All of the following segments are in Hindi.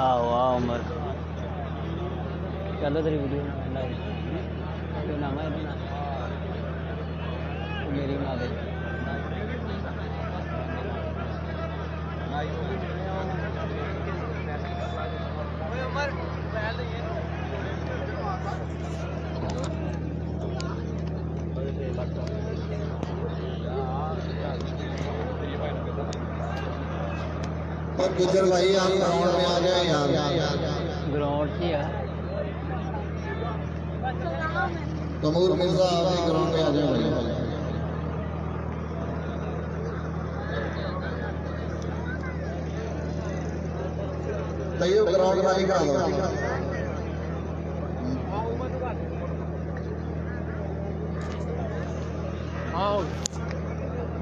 आओ आओ उमर चलो तेरी वीडियो नाम है मेरी माँ दे और गुजर भाई आप ग्राउंड में आ जाए यार। ग्राउंड की है तमूर मिर्जा आप ग्राउंड में आ जाए भाई। तैयो ग्राउंड वाली का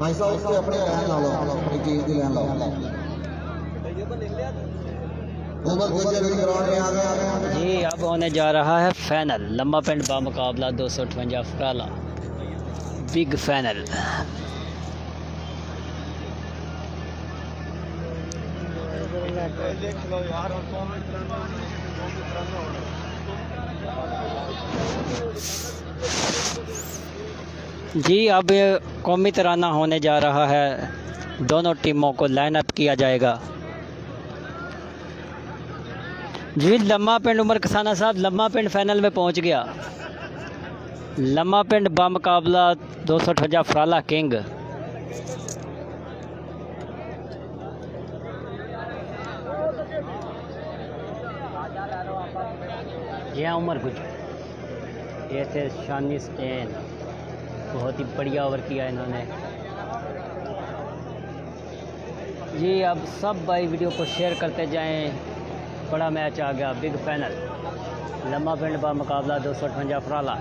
भाई साहब उसके अपने लैन ला लो अपनी चीज की लैन ला लो। उमर गुजर भी ग्राउंड में आ गया जी। अब होने जा रहा है फाइनल लंबा पिंड बामुकाबला 258 फराला बिग फाइनल। जी अब कौमी तराना होने जा रहा है। दोनों टीमों को लाइन अप किया जाएगा। जी लम्मा पिंड उमर कसाना साहब लम्मा पिंड फाइनल में पहुंच गया। लम्मा पिंड बामुकाबला 258 फराला किंग। जी हाँ उमर कुछ ये थे शानी स्टेन बहुत ही बढ़िया ओवर किया इन्होंने। जी अब सब भाई वीडियो को शेयर करते जाएं। बड़ा मैच आ गया बिग फाइनल लम्बा पिंड बा मुकाबला 258 फराला।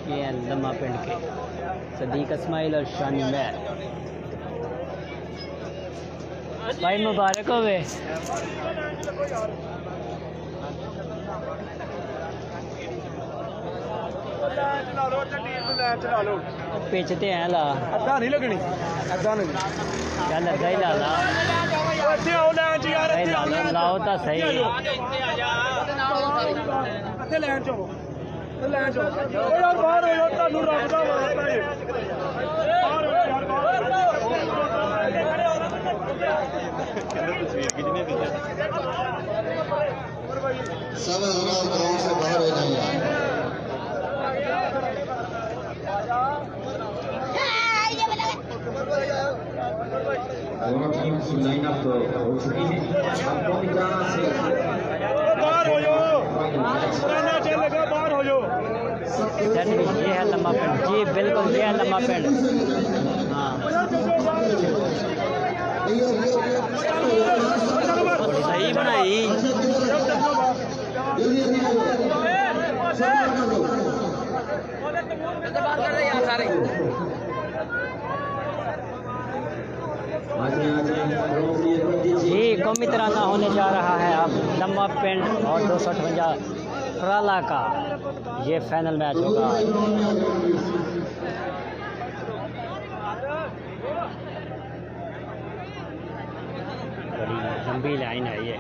ये हैं लम्बा पिंड के सदीक इस्माइल और शानी मैर। भाई मुबारक होवे। पिछते हैं ला अद्धा नहीं लगनी अद्धा नहीं चल अद्धा ही ला ला लाओ तो सही लैन चो लैन चो यार बाहर हो यार ਤੁਹਾਨੂੰ ਰੱਖਦਾ ਵਾਸਤਾ सब ग्राउंड से बाहर हो जाएंगे। दोनों टीम की लाइनअप हो चुकी है। अब कौन जाना से बाहर हो जाओ रहना चलेगा बाहर हो जाओ। ये है लम्बा पिंड। जी बिल्कुल ये है लम्बा पिंड। हाँ सही बनाई। जी कौमी तराना होने जा रहा है अब लम्बा पिंड और 258 फराला का ये फाइनल मैच होगा। बड़ी लंबी लाइन है ये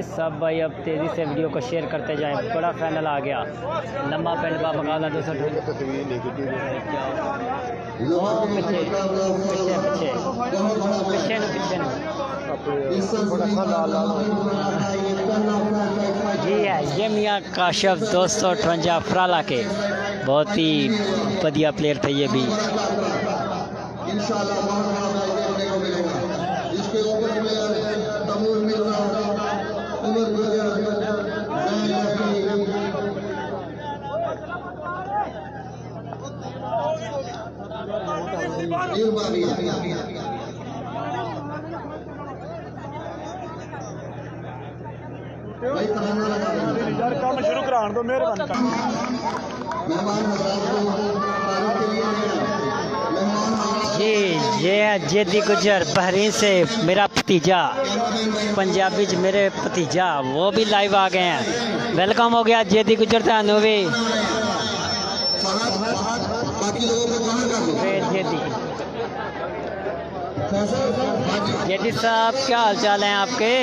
सब भाई अब तेज़ी से वीडियो को शेयर करते जाएं। बड़ा फाइनल आ गया लम्बा पिंड बा मुकाबला 258। पीछे पीछे पीछे पीछे न पीछे न जी है ये मियाँ काशफ 258 फराला के बहुत ही बढ़िया प्लेयर थे ये भी। यार काम शुरू कराने दो मेहरबानी। जी ये है जेदी गुजर बहरीन से मेरा भतीजा पंजाबी च मेरे भतीजा वो भी लाइव आ गए हैं। वेलकम हो गया जेदी गुजर थानू भी। बाकी लोगों को बाहर कर दो। वेद जेदी। फैसल जेदी साहब क्या हाल चाल हैं आपके?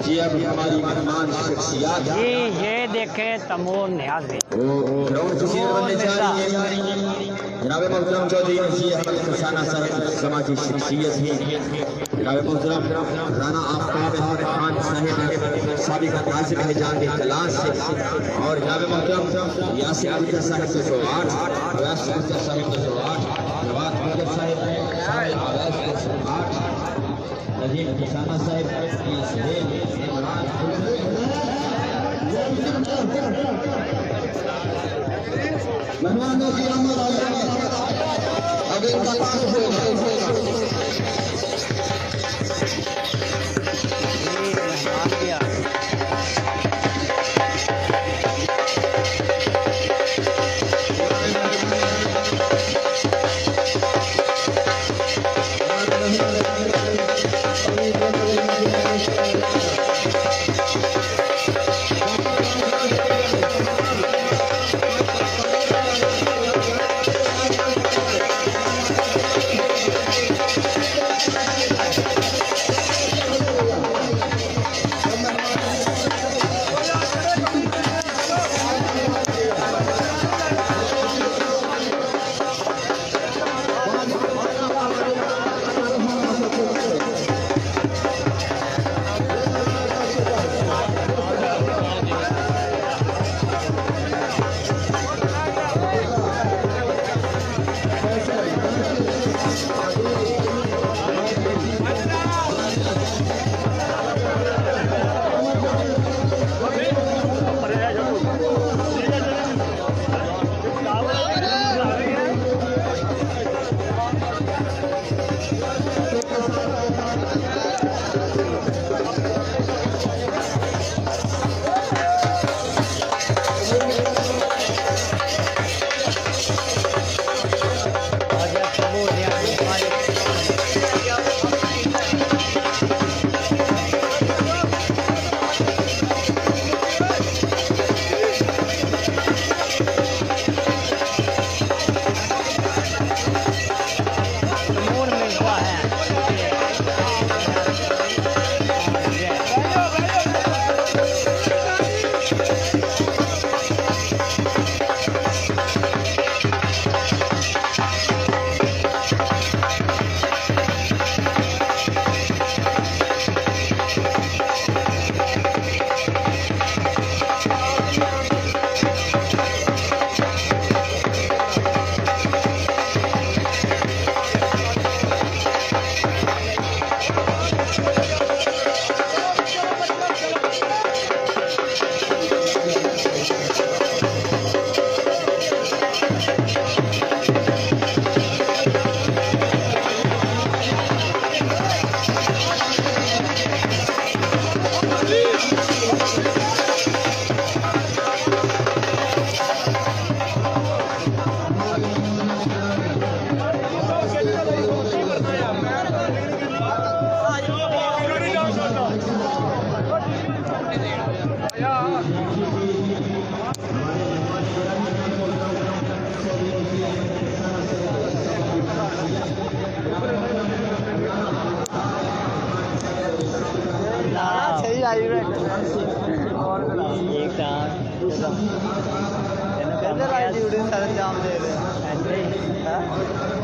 जी अब हमारी मेहमान शख्सियात जी ये देखें तैमूर नियाज़ी। ग्राउंड की सीट बनने जा रही है। जनाब मोहतरम चौधरी नसीर अहमद फरसाना साहब समाजी शख्सियत है। जनाब मोहतरम राना आफ्ताब अहमद खान साहब साबिक नाज़िम हिजाज के क्लास से, और जनाब मोहतरम यासिर गुज्जर साहब 208, अवैस गुज्जर साहब 208, जवाद गुज्जर साहब अवैस 208, नजीम फरसाना साहब मेहमानों की आमद अब इनका तारुफ होगा।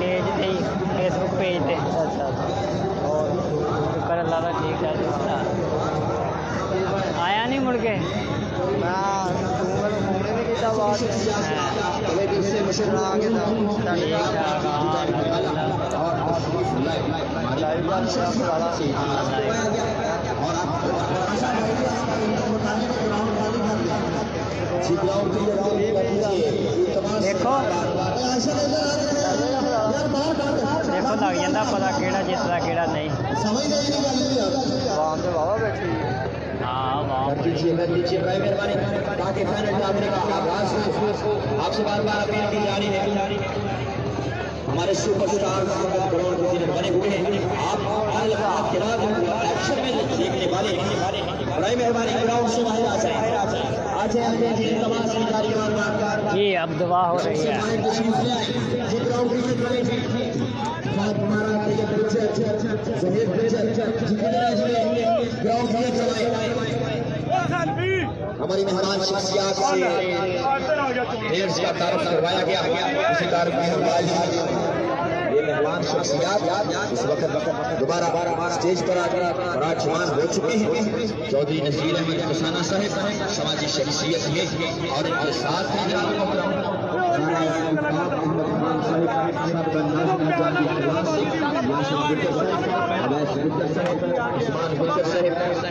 पेज थे फेसबुक पेज थे। अच्छा और शुक्र अल्लाह का ठीक है। आया नहीं मुड़ के देखो देखो लग जाता पता केड़ा जितदा केड़ा नहीं। आवाम तो बाबा बैठी हाँ वाह आपसे बार बार अपील की जा रही है। हमारे सुपरस्टार ग्राउंड बने हुए हैं। आप एक्शन में देखने वाले बड़ी मेहरबानी ग्राउंड से बाहर आ जाए आज तमाम खिलाड़ियों जी अब दुआ हो रही है। हमारी मेहमान शख्सियत से ढेर का तारुफ करवाया गया। उसी तारुफ में ये मेहमान शख्सियत इस वक्त दोबारा स्टेज पर आकर विराजमान हो चुके हैं। चौधरी नसीर अहमद खुसाना साहब समाजी शख्सियत है और इनके साथ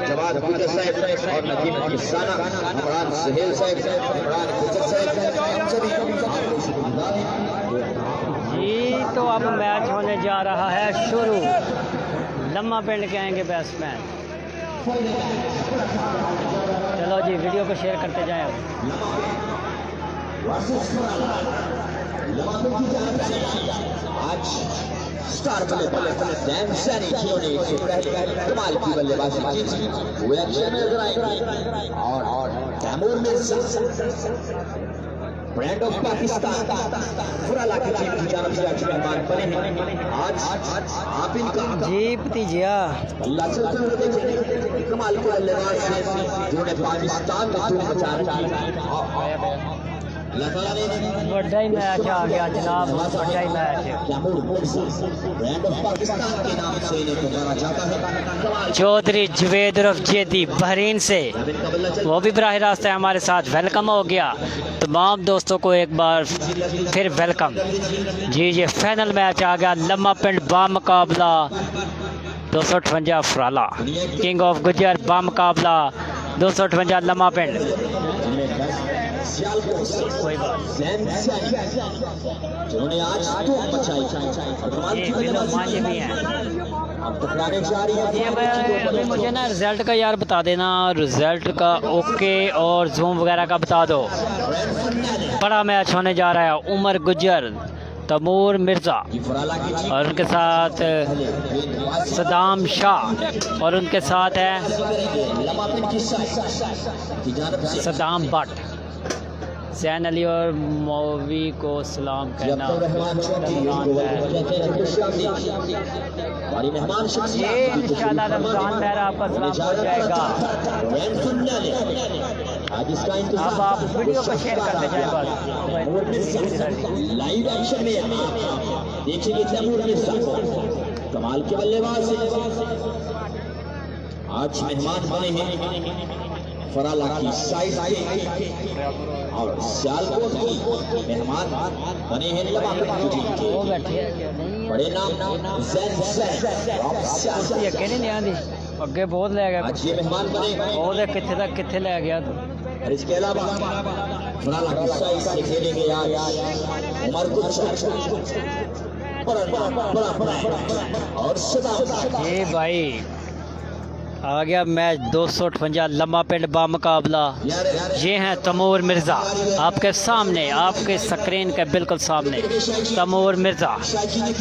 जवाद गुजर साहब और नदीम खुसाना, इमरान सुहेल साहब, इमरान गुजर साहब, जी तो अब मैच होने जा रहा है शुरू। लम्मा पिंड के आएंगे बैट्समैन। चलो जी वीडियो को शेयर करते जाएं। आज स्टार बल्लेबाज डैन सैनी जिन्होंने इससे पहले कमाल की बल्लेबाजी की थी वो एक्शन में नजर आएंगे और तैमूर मिर्जा ब्रांड ऑफ पाकिस्तान फुराला की टीम की जानब से आज मेहमान बने हैं। आज आप इनका जी भतीजिया अल्लाह चलते हुए देखेंगे कमाल के बल्लेबाज से जिन्होंने पाकिस्तान का धूम मचा रखी है। बड़ा ही मैच आ गया जनाब, बड़ा ही मैच। चौधरी जवेद उर्फ जेदी बहरीन से वो भी बराह रास्त है हमारे साथ। वेलकम हो गया तमाम दोस्तों को एक बार फिर वेलकम। जी ये फाइनल मैच आ गया। लम्मा पिंड बामुकाबला 258 फराला, किंग ऑफ गुजर बामुकाबला 258 लम्मा पिंड। कोई बात जिन्होंने आज धूम मचाई मांझे भी हैं। अब टकराने जा रही है। अभी मुझे ना रिजल्ट का यार बता देना, रिजल्ट का ओके और जूम वगैरह का बता दो। बड़ा मैच होने जा रहा है। उमर गुजर, तैमूर मिर्ज़ा और उनके साथ सदाम शाह और उनके साथ है सदाम भट्ट। सैन अली और मौवी को सलाम कहना। ये इंशाल्लाह रमज़ान मेहरा आपका सलाम हो जाएगा। अब आप वीडियो को शेयर करते जाए बस। लाइव एक्शन में देखेंगे तैमूर मिर्ज़ा कमाल के बल्लेबाज आज मेहमान बने हैं फराला की साइड से और सियालकोट की मेहमान बने हैं लम्मा पिंड की टीम के बड़े नाम अगे बहुत ले गया। आज ये मेहमान बने कितने तक कितने ले गया तू। और इसके अलावा फराला की साइड से खेलेंगे आज उमर गुजर और सदाम ये भाई आ गया मैच 258 लम्मा पिंड बामुकाबला। ये हैं तैमूर मिर्ज़ा आपके सामने, आपके स्क्रीन के बिल्कुल सामने। तैमूर मिर्ज़ा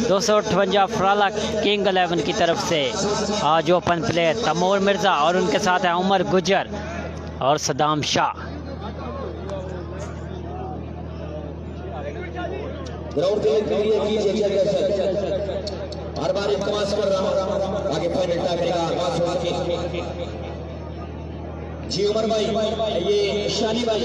258 फराला किंग 11 की तरफ से आज ओपन प्लेयर तैमूर मिर्ज़ा और उनके साथ है उमर गुजर और सदाम शाह। हर बार इल्तमास कर रहा हूं आगे फाइनल टाइम का आगाज हो सके। जी उमर भाई ये शानी भाई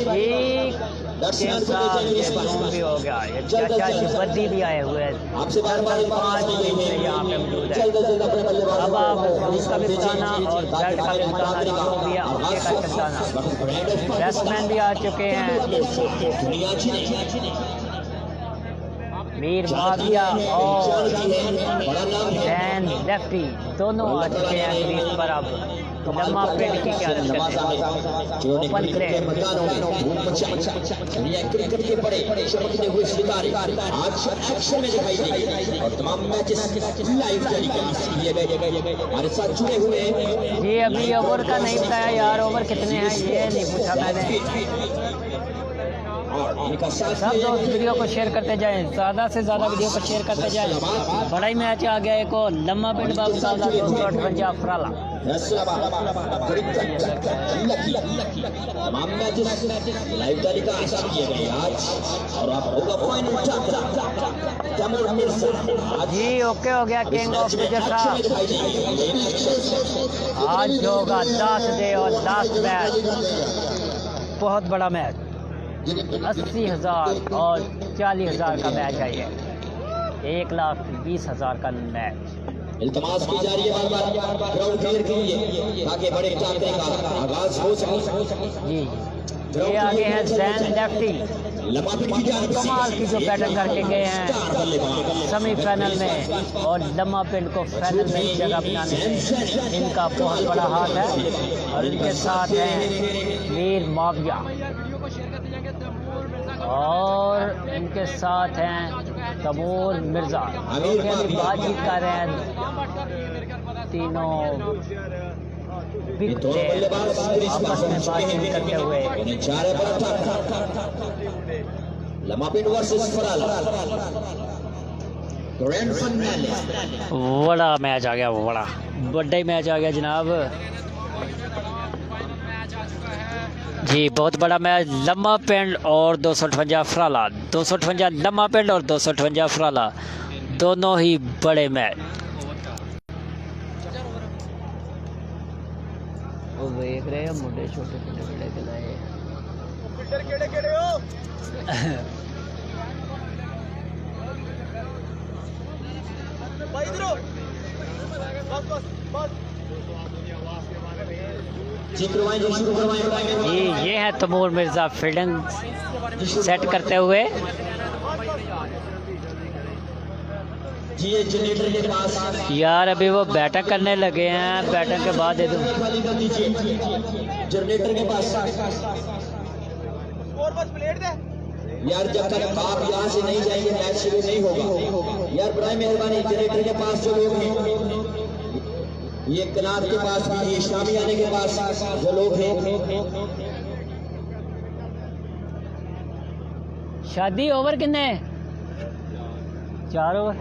दर्शकों को लेकर इस बात भी हो गया। ये चाचा जी बद्दी भी आए हुए हैं। आपसे बार-बार इल्तमास की गई है यहाँ पे मौजूद है। जल्द अपने बल्लेबाज अब आप उसका भी बताना और बैट का भी बताना जो भी है उसके का बताना। बैट्समैन भी आ चुके हैं। दुनिया की मीर माविया और डैन लेफ्टी दोनों आ चुके हैं क्रीज पर। अब लम्मा पिंड की क्या ओपन प्लेयर क्रिकेट के बड़े चमकते हुए सितारे आज एक्शन में दिखाई देंगे और तमाम मैचेस लाइव टेलीकास्ट किए गए हमारे साथ जुड़े हुए। ये अभी ओवर का नहीं बताया यार, ओवर कितने हैं ये नहीं पूछा मैंने। इनका साथ सब दोस्त वीडियो को शेयर करते जाएं, ज़्यादा से ज़्यादा वीडियो को शेयर करते जाएं। बड़ा ही मैच आ गया एक और लम्मा पिंड बाबू मुकाबला 258 अफराला। तमाम मैचेस लाइव टेलीकास्ट किए गए आज और आप होगा फाइनल तैमूर मिर्जा जी ओके हो गया किंग ऑफ गुजर साहब। आज होगा लास्ट डे और लास्ट मैच, बहुत बड़ा मैच, 80,000 और 40,000 का मैच है ये, 1,20,000 का मैच। इल्तमास की जा रही है बार-बार ग्राउंड क्लियर कीजिए ताकि बड़े मुकाबले का आगाज हो सके। जी ये आगे हैं जैन लेफ्टी, कमाल की जो बैटिंग करके गए हैं सेमीफाइनल में और लम्मा पिंड को फाइनल में जगह बनाने में इनका बहुत बड़ा हाथ है। और इनके साथ हैं मीर माविया और इनके साथ हैं तैमूर मिर्जा, जो कि अभी बातचीत कर रहे हैं। तीनों बिग प्लेयर आपस में बातचीत करते हुए। लम्मा पिंड वर्सेस फराला ग्रैंड फाइनल। बड़ा मैच आ गया, बड़ा ही मैच आ गया जनाब जी, बहुत बड़ा मैच। लम्मा पिंड और 258 अफराला, 258 लम्मा पिंड और 258 अफराला, दोनों ही बड़े मैच। वो देख रहे हैं मुंडे छोटे छोटे बड़े खिलाए जी। ये है तैमूर मिर्जा फील्डिंग सेट करते हुए। जनरेटर के पास यार अभी वो बैटिंग करने लगे हैं, बैटिंग के बाद दे दूं। जनरेटर के पास यार जब तक आप यहाँ से नहीं जाएंगे मैच शुरू नहीं होगा। यार बड़ा मेहरबानी जनरेटर के पास जो लोग हैं, ये कनात के पास भी, ये शामी आने के पास जो लोग हैं, शादी ओवर कितने? 4 ओवर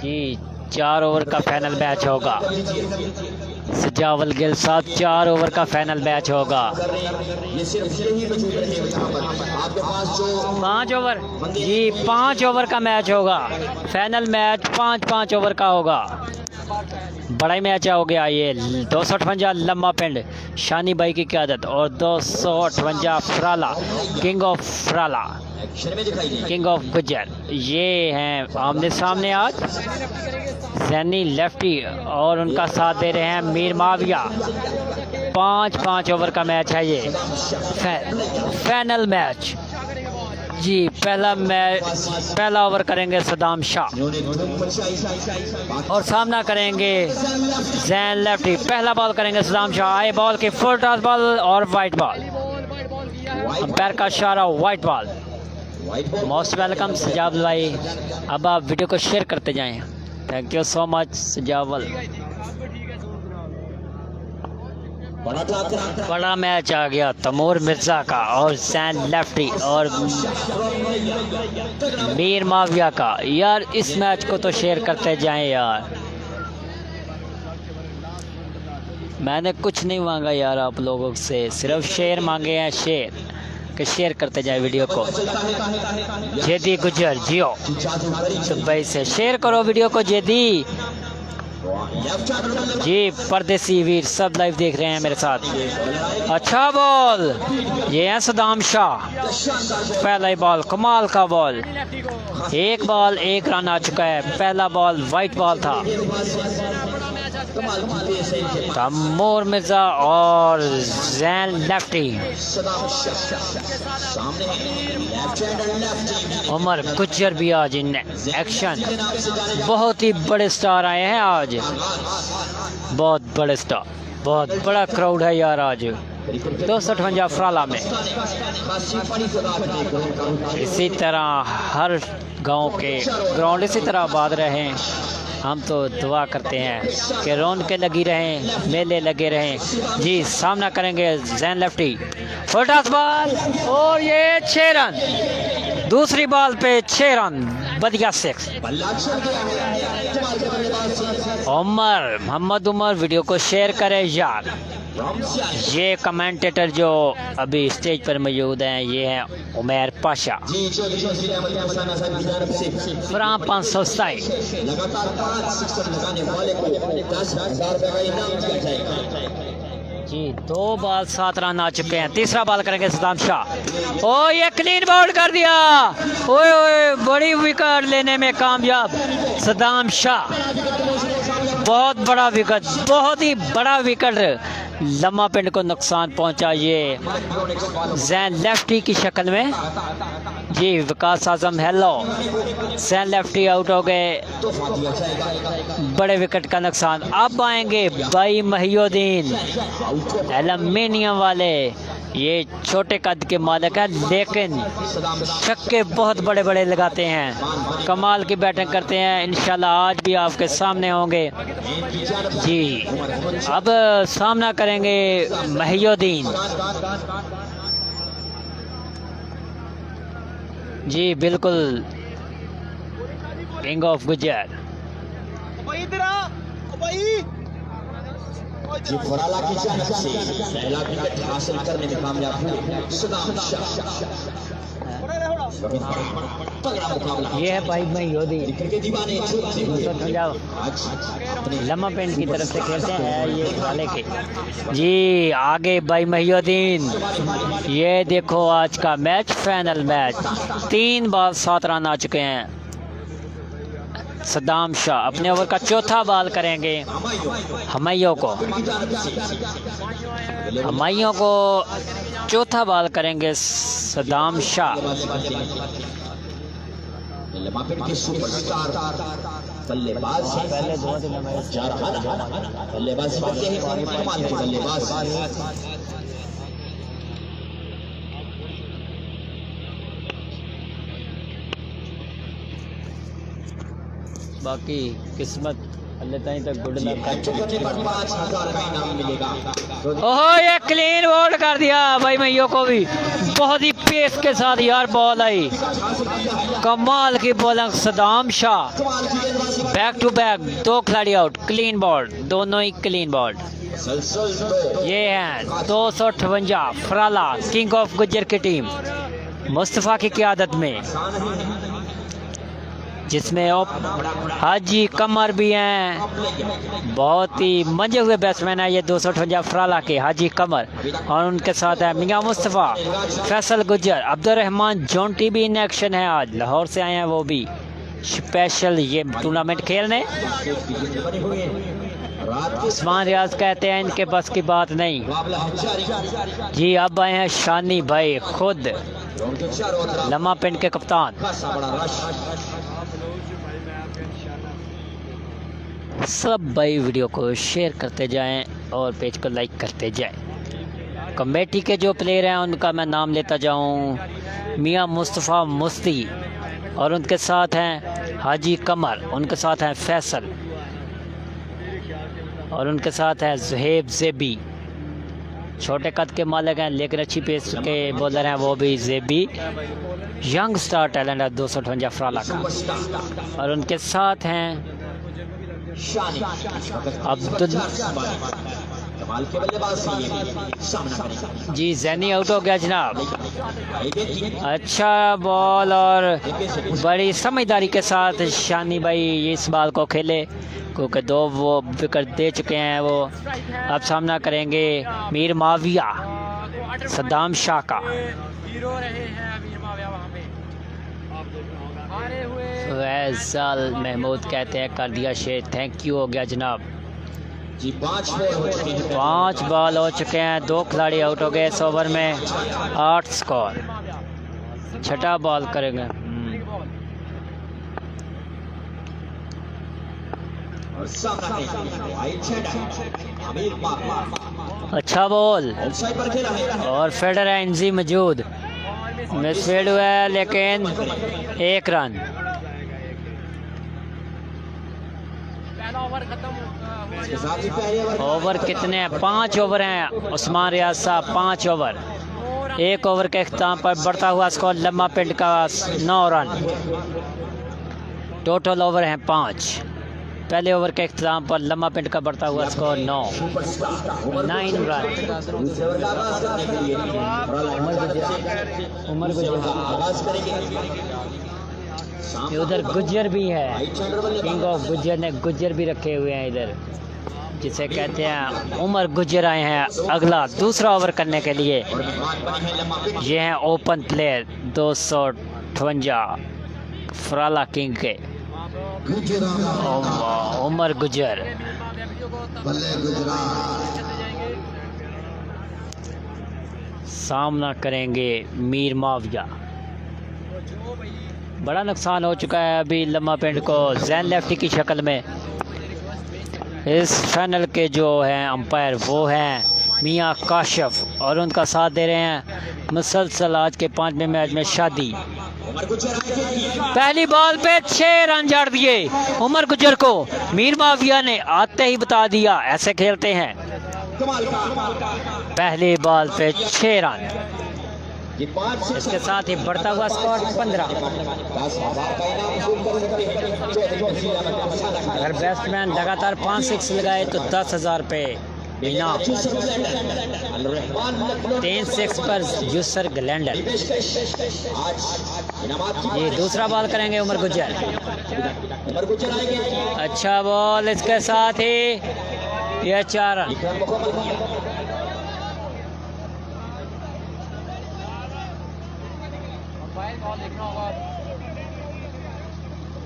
जी, 4 ओवर का फाइनल मैच होगा। सजावल गिल साहब 4 ओवर का फाइनल मैच होगा। ये सिर्फ यही मौजूद रहे यहाँ पर। आपके पास जो 5 ओवर जी, 5 ओवर का मैच होगा। फाइनल मैच 5-5 ओवर का होगा। बड़ा ही मैच हो गया ये। 258 लम्मा पिंड शानी भाई की क़यादत और 258 फराला किंग ऑफ फराला, किंग ऑफ गुजर, ये हैं आमने सामने आज। जैनी लेफ्टी और उनका साथ दे रहे हैं मीर माविया। 5-5 ओवर का मैच है ये, फाइनल मैच जी। पहला ओवर करेंगे सदाम शाह और सामना करेंगे जैन लेफ्टी। पहला बॉल करेंगे सदाम शाह, आए बॉल की फुल टॉस बॉल और वाइट बॉल, अंपायर का इशारा वाइट बॉल। मोस्ट वेलकम सजावल भाई, अब आप वीडियो को शेयर करते जाएं। थैंक यू सो मच सजावल। बड़ा मैच आ गया तैमूर मिर्जा का और जैन लेफ्टी और मीर माविया का। यार इस मैच को तो शेयर करते जाएं यार, मैंने कुछ नहीं मांगा यार आप लोगों से, सिर्फ शेयर मांगे हैं, शेयर कि शेयर करते जाए वीडियो को। जेदी गुजर जियो दुबई से शेयर करो वीडियो को। जेदी जी, परदेसी वीर सब लाइव देख रहे हैं मेरे साथ। अच्छा बॉल, ये है सदाम शाह। पहला ही बॉल कमाल का बॉल, 1 बॉल 1 रन आ चुका है। पहला बॉल वाइट बॉल था। तैमूर मिर्जा और जैन लेफ्टी, उमर गुजर भी आज इन एक्शन। बहुत ही बड़े स्टार आए हैं आज, बहुत बड़े स्टार, बहुत बड़ा क्राउड है यार आज 258 फराला में। इसी तरह हर गांव के ग्राउंड इसी तरह आबाद रहे हम तो दुआ करते हैं कि रौनकें लगी रहें, मेले लगे रहें। जी सामना करेंगे जैन लेफ्टी, फुलटॉस बॉल और ये 6 रन, दूसरी बॉल पे 6 रन, बढ़िया 6। उमर मोहम्मद उमर, वीडियो को शेयर करें यार। ये कमेंटेटर जो अभी स्टेज पर मौजूद हैं ये हैं उमर पाशा। फ्रां 527 लगातार 5 सिक्सर लगाने वाले को 10,000 रुपए का इनाम दिया जाएगा। जी 2 बॉल 7 रन आ चुके हैं। तीसरा बॉल करेंगे सदाम शाह। ओ ये क्लीन बाउंड कर दिया, ओए ओए बड़ी विकेट लेने में कामयाब सदाम शाह। बहुत बड़ा विकेट, बहुत ही बड़ा विकेट, लम्मा पिंड को नुकसान पहुंचा ये जैन लेफ्टी की शक्ल में। जी विकास आजम हेलो, जैन लेफ्टी आउट हो गए, बड़े विकेट का नुकसान। अब आएंगे भाई महिउद्दीन एल्युमिनियम वाले, ये छोटे कद के मालिक है लेकिन छक्के बहुत बड़े बड़े लगाते हैं, कमाल की बैटिंग करते हैं। इंशाल्लाह आज भी आपके सामने होंगे। जी अब सामना करेंगे महिउद्दीन। जी बिल्कुल किंग ऑफ गुजर। ये फराला की जानिब से पहला विकेट हासिल करने में कामयाब हुए सदाम शाह। तगड़ा मुकाबला ये है भाई महिउद्दीन, क्रिकेट दीवाने छोड़ते हुए जाओ लम्मा पेंट की तरफ से खेलते हैं ये वाले के। जी आगे भाई महिउद्दीन, ये देखो आज का match, final match, 3 ball 7 run आ चुके हैं। सदाम शाह अपने ओवर का चौथा बॉल करेंगे हमाइयों को चौथा बॉल करेंगे सदाम शाह। के सुपरस्टार बल्लेबाज पहले 2 दिन में जा रहा था, बल्लेबाज करते हैं, कमाल के बल्लेबाज। बाकी किस्मत अल्लाह ताई तक गुड लक। 5,000 का इनाम मिलेगा। ओहो ये क्लीन बोल्ड कर दिया भाई मैयो को भी, बहुत ही पेस के साथ यार बॉल आई, कमाल की bowling Saddam Shah. Back to back 2 खिलाड़ी आउट, क्लीन बॉल्ड, दोनों ही क्लीन बॉल्ड। ये हैं 258 फराला किंग ऑफ गुजर की टीम मुस्तफ़ा की क़यादत में, जिसमें हाजी कमर भी हैं, बहुत ही मंजे हुए बैट्समैन है ये 258 फराला के हाजी कमर, और उनके साथ है मियां मुस्तफ़ा, फैसल गुजर, अब्दुर्रहमान जोंटी भी इन एक्शन है, आज लाहौर से आए हैं वो भी स्पेशल ये टूर्नामेंट खेलने। उस्मान रियाज कहते हैं इनके बस की बात नहीं। जी अब आए हैं शानी भाई खुद, लम्मा पिंड के कप्तान। सब भाई वीडियो को शेयर करते जाएं और पेज को लाइक करते जाएं। कमेटी के जो प्लेयर हैं उनका मैं नाम लेता जाऊं, मियां मुस्तफ़ा मुस्ती, और उनके साथ हैं हाजी कमर, उनके साथ हैं फैसल, और उनके साथ है ज़ुहैब ज़ेबी, छोटे कद के मालिक हैं लेकिन अच्छी पेस के बॉलर हैं वो भी ज़ेबी, यंग स्टार टैलेंट है 258 फराला का, और उनके साथ हैं अब्दुल। जी जैनी आउट हो गया जनाब। अच्छा बॉल और बड़ी समझदारी के साथ शानी भाई इस बॉल को खेले, क्योंकि 2 वो विकेट दे चुके हैं वो। अब सामना करेंगे मीर माविया सदाम शाह का। फैसल महमूद कहते हैं कर दिया शेर, थैंक यू हो गया जनाब। जी 5 बॉल हो चुके हैं, 2 खिलाड़ी आउट हो गए इस ओवर में, 8 स्कोर। छठा बॉल करेंगे। अच्छा बॉल और फेडर है इंजी मौजूद, मिसफील्ड हुआ है लेकिन 1 रन। इसके साथ ही पहले ओवर कितने हैं? 5 ओवर हैं उस्मान रियाज साहब, 5 ओवर। 1 ओवर के अख्ताम पर बढ़ता हुआ स्कोर लम्मा पिंड का 9 रन। टोटल ओवर हैं 5। पहले ओवर के अख्ताम पर लम्मा पिंड का बढ़ता हुआ स्कोर 9 रन। दूसरे ओवर का आगाज करने के लिए उमर गुजर, आगाज करेंगे। उधर गुज्जर भी है, किंग ऑफ गुज्जर ने गुज्जर भी रखे हुए हैं इधर, जिसे कहते हैं उमर गुज्जर आए हैं अगला दूसरा ओवर करने के लिए। ये हैं ओपन प्लेयर 258 फराला किंग के उमर गुज्जर। बल्ले गुजरात सामना करेंगे मीर माविया। बड़ा नुकसान हो चुका है अभी लम्मा पिंड को जैन लेफ्टी की शक्ल में। इस फाइनल के जो हैं अंपायर वो हैं मियां काशिफ और उनका साथ दे रहे हैं मुसलसल आज के 5वें मैच में शादी। पहली बॉल पे 6 रन जड़ दिए उमर गुज्जर को। मीर माविया ने आते ही बता दिया ऐसे खेलते हैं। पहली बॉल पे 6 रन। इसके साथ ही बढ़ता हुआ स्कोर 15। अगर बैट्समैन लगातार 5 लगाए तो 10,000 रुपये इनाम। 3 पर यूसर ग्लैंडर। ये दूसरा बॉल करेंगे उमर गुज्जर। अच्छा बॉल, इसके साथ ही यह 4 रन।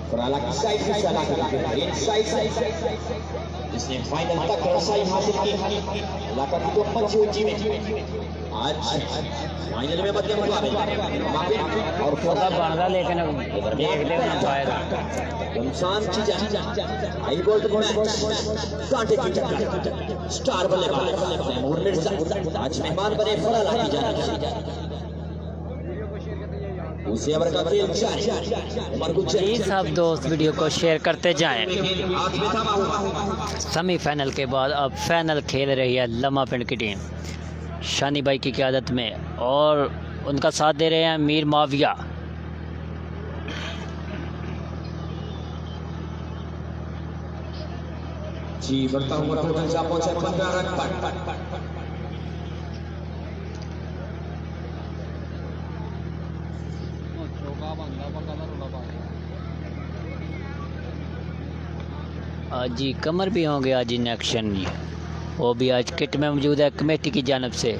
फराला की साइड से चला जिसने फाइनल तक रसाई हासिल की। इलाका की तो पंचवटी में आज फाइनल में बदले मुकाबले और पता बनता लेकिन देखते होना पाएगा। इंसान चीज आई बॉल तो कांटे की टक्कर। स्टार बल्लेबाज तैमूर मिर्जा आज मेहमान बने फराला की जानिब। दूसरे ओवर का खेल जारी। जी सब दोस्त वीडियो को शेयर करते जाएं। सेमीफाइनल के बाद अब फाइनल खेल रही है लम्मा पिंड की टीम शानी भाई की क़यादत में और उनका साथ दे रहे हैं मीर माविया। जी बढ़ता हुआ टोटल जा पहुंचा 15 रन पर। आज जी कमर भी होंगे आज इन एक्शन, वो भी आज किट में मौजूद है कमेटी की जानब से।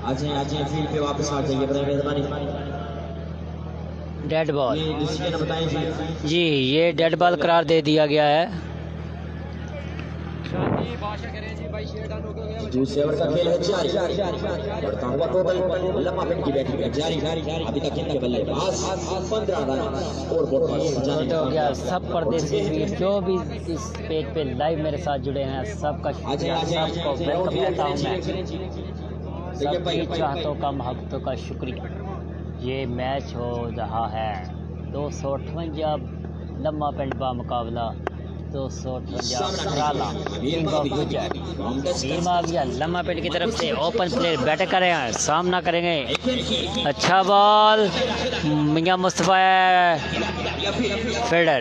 आज फील्ड पे वापस आ जाइए बड़ी मेहरबानी। डेड बॉल ये डिसीजन बताएं जी, ये डेड बॉल करार दे दिया गया है। दूसरे ओवर का खेल है जारी। बढ़ता हुआ टोटल लम्मा पिंड की बैटिंग जारी। अभी तक इनके बल्लेबाज 15 रन और बोर्ड पर जाने हो गया। सब परदेसी वीर जो भी इस पेज पे लाइव मेरे साथ जुड़े हैं सबका शुक्रिया, सबको वेलकम कहता हूँ मैं। सबकी चाहतों का मोहब्बतों का शुक्रिया। ये मैच हो रहा है 258 लम्मा पिंड बा मुकाबला 258 फराला किंग ऑफ गुज्जर। मीर माविया लम्मा पिंड की तरफ से ओपन प्लेयर बैट कर रहे हैं, सामना करेंगे। अच्छा बॉल, मियां मुस्तफा फील्डर।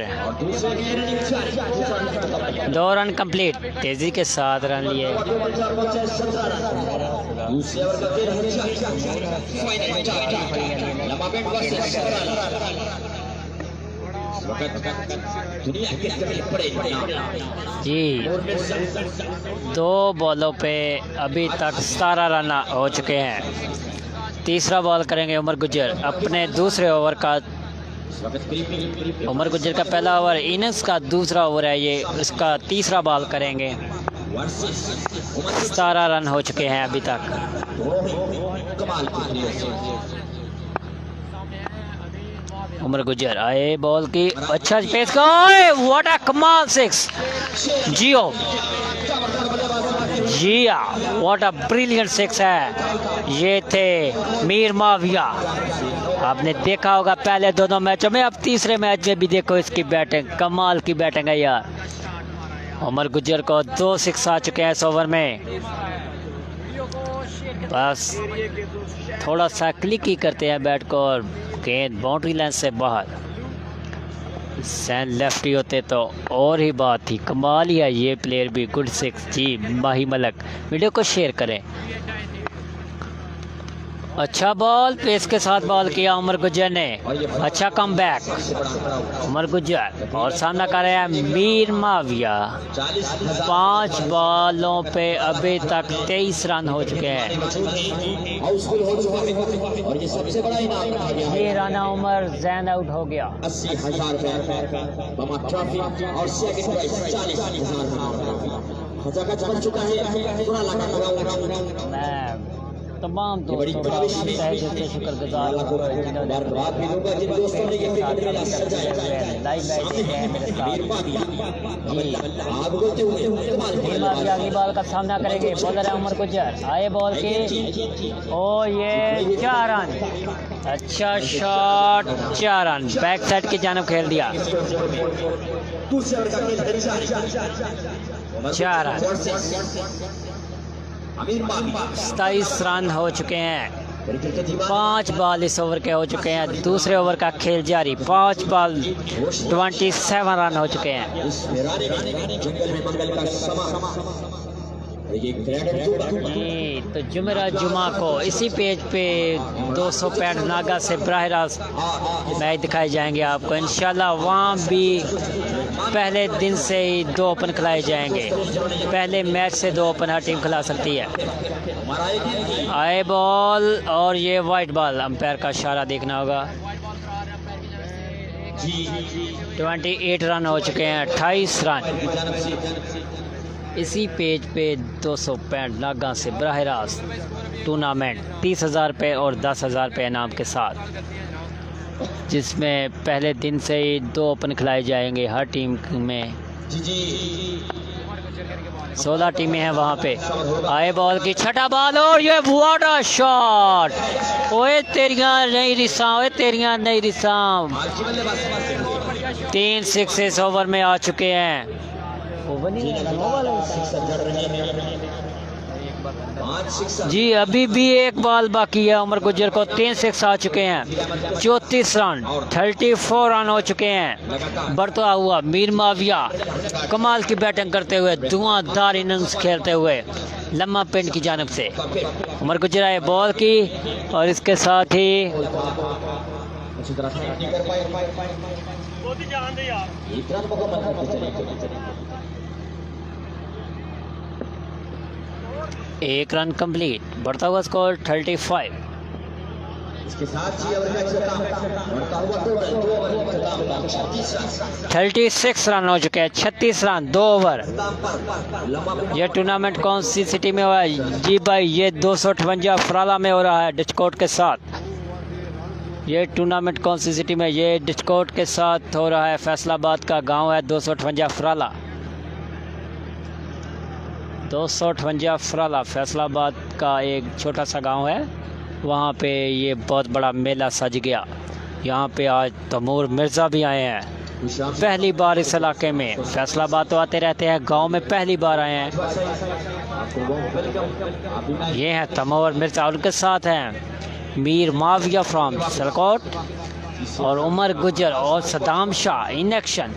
2 रन कंप्लीट, तेजी के साथ रन लिए। जी 2 बॉलों पे अभी तक 17 रन हो चुके हैं। तीसरा बॉल करेंगे उमर गुज्जर अपने दूसरे ओवर का। उमर गुज्जर का पहला ओवर इनिंग्स का दूसरा ओवर है ये, इसका तीसरा बॉल करेंगे। 17 रन हो चुके हैं अभी तक। उमर गुज्जर आए बॉल की, अच्छा पेस का, व्हाट अ कमाल 6 जियो। जी हाँ, व्हाट अ ब्रिलियंट सिक्स है। ये थे मीर माविया। आपने देखा होगा पहले दोनों मैचों में, अब तीसरे मैच में भी देखो इसकी बैटिंग, कमाल की बैटिंग है यार। उमर गुज्जर को 2 सिक्स आ चुके हैं इस ओवर में। बस थोड़ा सा क्लिक ही करते हैं बैट को और गेंद बाउंड्री लाइन से बाहर। सैन लेफ्टी होते तो और ही बात थी। कमाल ही है ये प्लेयर भी। गुड सिक्स जी माही मलक। वीडियो को शेयर करें। अच्छा बॉल, पेस के साथ बॉल किया उमर गुज्जर ने। अच्छा कम बैक उमर गुज्जर, और सामना कर रहे हैं मीर माविया। 5 बॉलों पे अभी तक 23 रन हो चुके हैं। और ये सबसे बड़ा इनाम आ गया है ये राना उमर जैन आउट हो गया। 80,000 रुपए बमा ट्रॉफी और सेकंड प्राइज 40,000 खचाखच बन चुका है। पूरा लगा मैं तमाम दोस्तों का तहे दिल से शुक्रगुजार हूं जिन्होंने लाइव मैच देखे हैं मेरे साथ। जी आगे बॉल का सामना करेंगे। बॉलर है उमर गुज्जर। आए बॉल के ओ ये 4 रन। अच्छा शॉट, 4 रन बैक साइड की जानब खेल दिया। 4 रन। 27 रन हो चुके हैं। 5 बॉल इस ओवर के हो चुके हैं। दूसरे ओवर का खेल जारी। 5 बॉल 27 रन हो चुके हैं। जी तो जुमेरा जुमा को इसी पेज पे 265 नागा से बराह रास्त मैच दिखाए जाएंगे आपको इंशाल्लाह। वहाँ भी पहले दिन से ही 2 ओपन खिलाए जाएंगे। पहले मैच से 2 ओपन हर टीम खिला सकती है। आए बॉल और ये वाइट बॉल। अंपायर का इशारा देखना होगा। 28 रन हो चुके हैं। 28 रन इसी पेज पे 265 नागा से बराह रास्त टूर्नामेंट 30,000 रुपये और 10,000 रुपये इनाम के साथ, जिसमें पहले दिन से ही 2 ओपन खिलाए जाएंगे हर टीम में। 16 टीमें हैं वहाँ पे। आए बॉल की छठा बॉल और ये व्हाट अ शॉट। ओए तेरियां नहीं रिसा, ओए तेरियां नहीं रिसा। 3 सिक्स ओवर में आ चुके हैं। जी अभी भी 1 बॉल बाकी है। उमर गुज्जर को 3 सिक्स आ चुके हैं। 34 रन 34 रन हो चुके हैं। बढ़ता हुआ मीर माविया कमाल की बैटिंग करते हुए, धुआंधार इनिंग्स खेलते हुए लम्मा पिंड की जानब से। उमर गुज्जर आए बॉल की और इसके साथ ही एक रन कंप्लीट। बढ़ता हुआ स्कोर 35। इसके साथ ही बढ़ता हुआ टोटल 36 रन हो चुके हैं। 36 रन 2 ओवर। ये टूर्नामेंट कौन सी सिटी में हुआ है? जी भाई ये 258 फराला में हो रहा है डिस्कोट के साथ। ये टूर्नामेंट कौन सी सिटी में? ये डिस्कोट के साथ हो रहा है। फैसलाबाद का गांव है 258 फराला। 258 फराला फैसलाबाद का एक छोटा सा गांव है। वहाँ पे ये बहुत बड़ा मेला सज गया। यहाँ पे आज तैमूर मिर्ज़ा भी आए हैं। पहली बार इस इलाके में। फैसलाबाद तो आते रहते हैं, गांव में पहली बार आए हैं। ये हैं तैमूर मिर्ज़ा। उनके साथ हैं मीर माविया फ्रॉम सियालकोट और उमर गुज्जर और सदाम शाह इन एक्शन।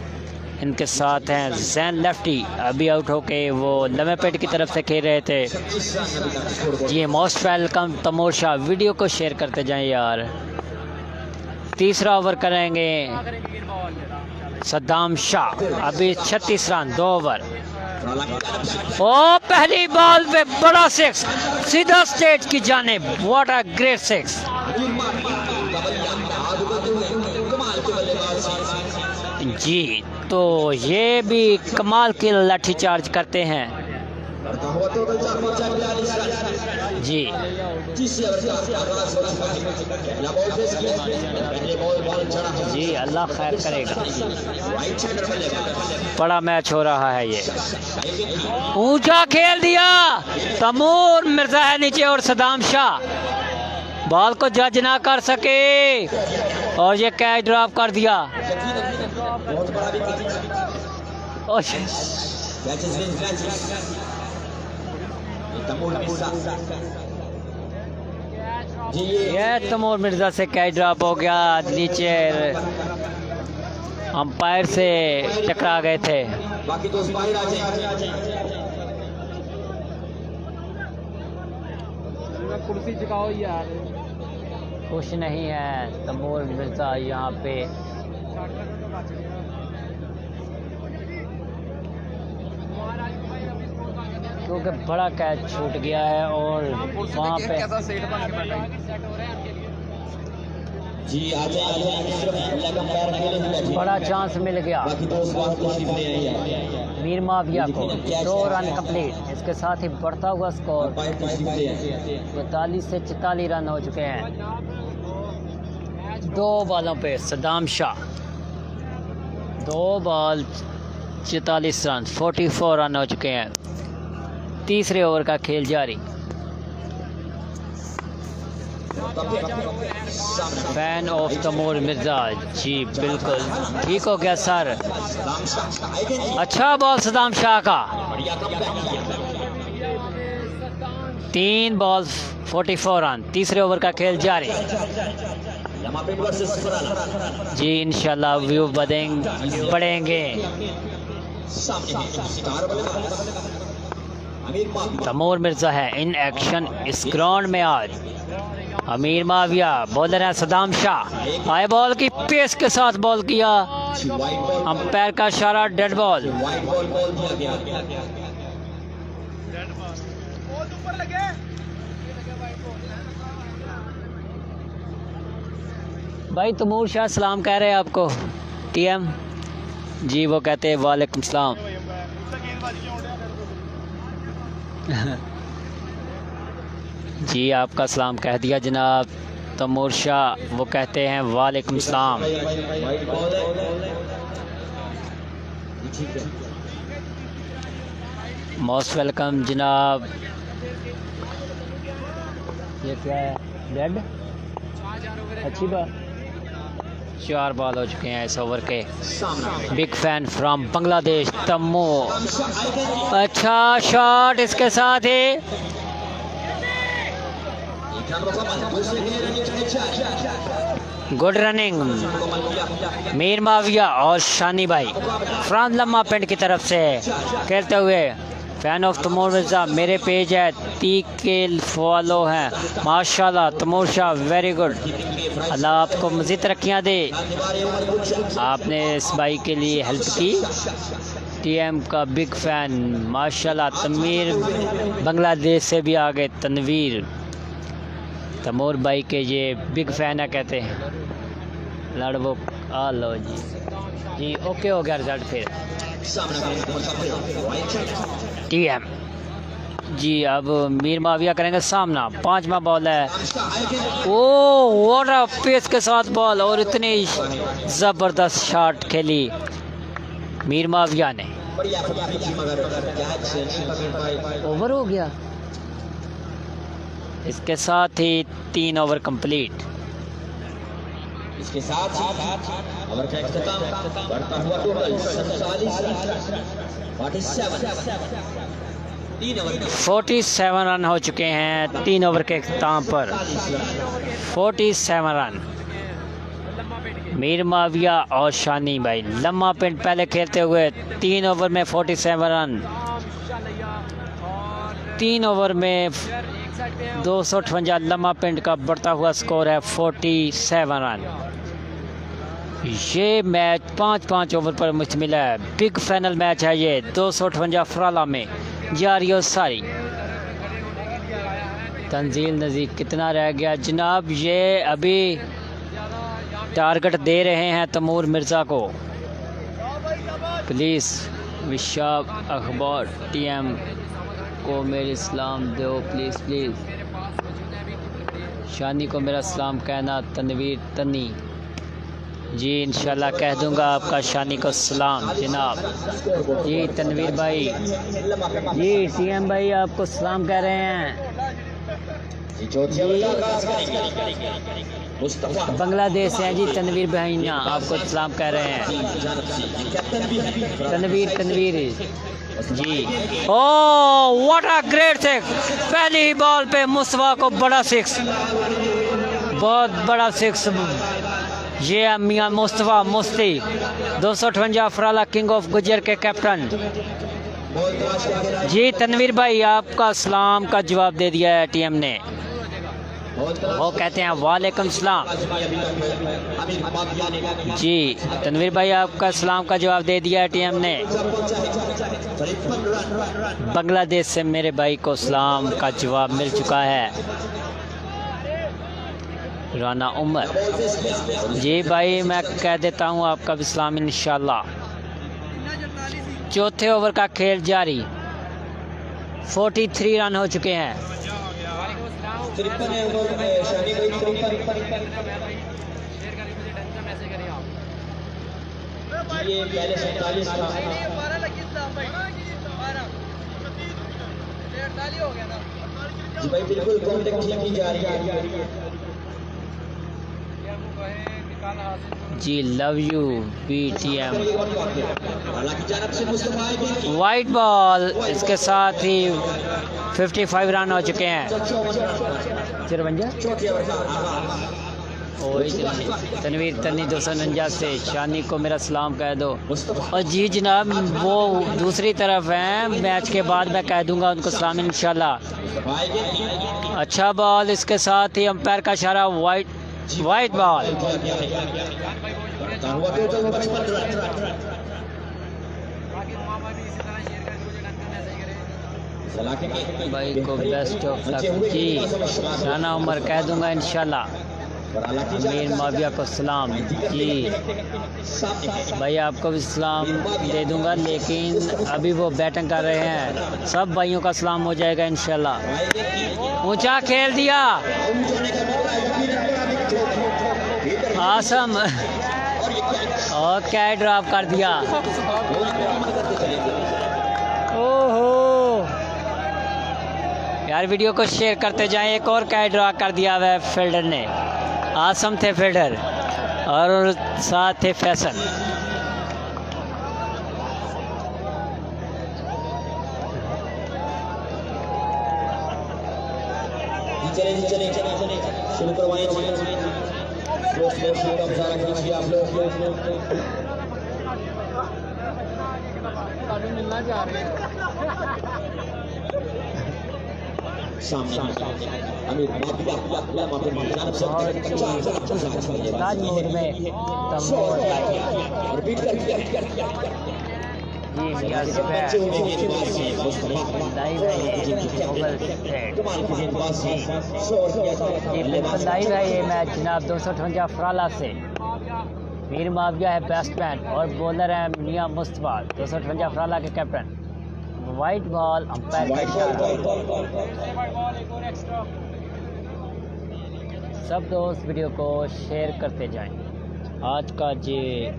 इनके साथ हैं जैन लेफ्टी, अभी आउट होके वो लम्हे पेट की तरफ से खेल रहे थे। जी most welcome Taimur Shah. Video को शेयर करते जाएं यार। तीसरा ओवर करेंगे सदाम शाह। अभी 36 रन 2 ओवर। ओ पहली बॉल पे बड़ा सिक्स सीधा स्टेज की जानिब। What a great six. जी तो ये भी कमाल की लाठी चार्ज करते हैं। जी तीसरे ओवर का आगाज हो चुका है। पहला बॉल फेस किया, पहले बॉल चढ़ा है जी अल्लाह खैर करेगा। राइट हैंडर बल्लेबाज। बड़ा मैच हो रहा है ये। ऊंचा खेल दिया, तैमूर मिर्जा है नीचे और सदाम शाह बॉल को जज ना कर सके और ये कैच ड्रॉप कर दिया। बहुत बड़ा विकेट। और catches win catches. Taimur Mirza ji ये तैमूर मिर्जा से कैच ड्रॉप हो गया, नीचे अंपायर से टकरा गए थे। बाकी दोस्त बाहर आ जाए। कुर्सी चुकाओ यार। कुछ नहीं है, तैमूर मिर्जा यहाँ पे क्योंकि बड़ा कैच छूट गया है और वहाँ पे जी आ जाए सिर्फ लेग अंपायर अकेले ही बैठे। बड़ा चांस मिल गया बाकी दोस्त बाहर तशरीफ ले आए हैं। मीर माविया को। 2 रन कंप्लीट, इसके साथ ही बढ़ता हुआ स्कोर बाहर तशरीफ ले आए। 42 से 44 रन हो चुके हैं। 2 बॉलों पे Saddam Shah 2 ball 44 run 44 run हो चुके हैं। तीसरे ओवर का खेल जारी। फैन ऑफ तैमूर मिर्जा जी बिल्कुल ठीक हो गया सर। अच्छा बॉल सदाम शाह का। 3 बॉल 44 रन। तीसरे ओवर का खेल जारी। जी इंशाल्लाह व्यू बढ़ेंगे। तैमूर मिर्जा है इन एक्शन इस ग्राउंड में आज। अमीर माविया बॉलर है सदाम शाह। हाई बॉल की पेस के साथ बॉल किया, अंपायर का इशारा डेड बॉल। भाई तैमूर शाह सलाम कह रहे हैं आपको। टीएम जी वो कहते हैं वालेकुम सलाम। जी आपका सलाम कह दिया जनाब। तैमूर शाह वो कहते हैं वालेकुम सलाम। मोस्ट वेलकम जनाब। ये क्या है डेड? अच्छी बात। 4 बॉल हो चुके हैं इस ओवर के। Big fan from Bangladesh Taimur. अच्छा शॉट इसके साथ ही गुड रनिंग मीर माविया और शानी भाई फ्रॉम लम्मा पिंड की तरफ से खेलते हुए। फैन ऑफ तैमूर मिर्जा मेरे पेज है 30 के फॉलो हैं माशाल्लाह। तैमूर शाह वेरी गुड, अल्लाह आपको मज़ीद तरक्कियाँ दे। आपने इस भाई के लिए हेल्प की। टीएम का बिग फैन माशाल्लाह। तमीर बांग्लादेश से भी आ गए। तनवीर तैमूर भाई के ये बिग फैन है कहते हैं। लड़बो आ लो जी ओके हो गया रिजल्ट फिर। टीएम जी अब मीर माविया करेंगे सामना। 5वां बॉल है। ओ व्हाट अ पेस के साथ बॉल और इतनी ज़बरदस्त शॉट खेली मीर माविया ने। ओवर हो गया। इसके साथ ही 3 ओवर कंप्लीट। इसके साथ ही ओवर का इख्तिताम बढ़ता हुआ टोटल 47 रन हो चुके हैं 3 ओवर के इख्तिताम पर। 47 रन मीर माविया और शानी भाई लम्मा पिंड पहले खेलते हुए 3 ओवर में 47 रन। 3 ओवर में 258 लम्मा पिंड का बढ़ता हुआ स्कोर है 47 रन। ये मैच 5-5 ओवर पर मुश्तमिल है। बिग फाइनल मैच है ये 258 फराला में जारी और सारी। तंजील नज़ीक कितना रह गया जनाब? ये अभी टारगेट दे रहे हैं तैमूर मिर्ज़ा को। प्लीज़ विशाब अखबार टीएम को मेरी सलाम दो प्लीज़। शानी को मेरा सलाम कहना तनवीर तनी। जी इंशाल्लाह कह दूंगा आपका शानी को सलाम जनाब। जी तनवीर भाई, जी टीएम भाई आपको सलाम कह रहे हैं। बांग्लादेश से हैं जी तनवीर भाई ना, आपको सलाम कह रहे हैं। Tanveer ji. Oh what a great thing, पहली ही बॉल पे मुस्तफा को बड़ा सिक्स, बहुत बड़ा सिक्स। ये है मियां मुस्तफा मुफ्ती 258 अफराला किंग ऑफ गुजर के कैप्टन। जी तनवीर भाई आपका सलाम का जवाब दे दिया है टीएम ने। वो कहते हैं वालेकुम सलाम। जी तनवीर भाई आपका सलाम का जवाब दे दिया है टीएम ने। बांग्लादेश से मेरे भाई को सलाम का जवाब मिल चुका है। राना उमर जी भाई मैं कह देता हूँ आपका भी सलाम इंशाल्लाह। चौथे ओवर का खेल जारी, 43 रन हो चुके हैं। जी भाई बिल्कुल ठीक की जा रही है। जी love you BTM। White ball, इसके साथ ही 55 रन हो चुके हैं। 53 तनवीर तनी 249 से शानी को मेरा सलाम कह दो। और जी जनाब वो दूसरी तरफ हैं, मैच के बाद मैं कह दूंगा उनको सलाम इंशाल्लाह। अच्छा बॉल, इसके साथ ही अंपायर का इशारा, वाइट बॉल। भाई को बेस्ट ऑफ लक। जी राना उमर कह दूंगा इंशाल्लाह। अमीर माविया को सलाम। जी भाई आपको भी सलाम दे दूंगा, लेकिन अभी वो बैटिंग कर रहे हैं। सब भाइयों का सलाम हो जाएगा इंशाल्लाह। ऊंचा खेल दिया आसम और कैच ड्रॉप कर दिया। ओहो यार वीडियो को शेयर करते जाएं। एक और कैच ड्रॉ कर दिया वह फील्डर ने। आसम थे फील्डर और साथ थे फैसल। चले शुरू करवाएं। आप लोग मिलना जा रहे हैं। अमीर ये मैच जनाब 258 अफराला से। मीर माविया है बैट्समैन और बॉलर है मियां मुस्तफा 258 अफराला के कैप्टन। वाइट बॉल, अंपायर का इशारा। सब दोस्त वीडियो को शेयर करते जाएं। आज का ये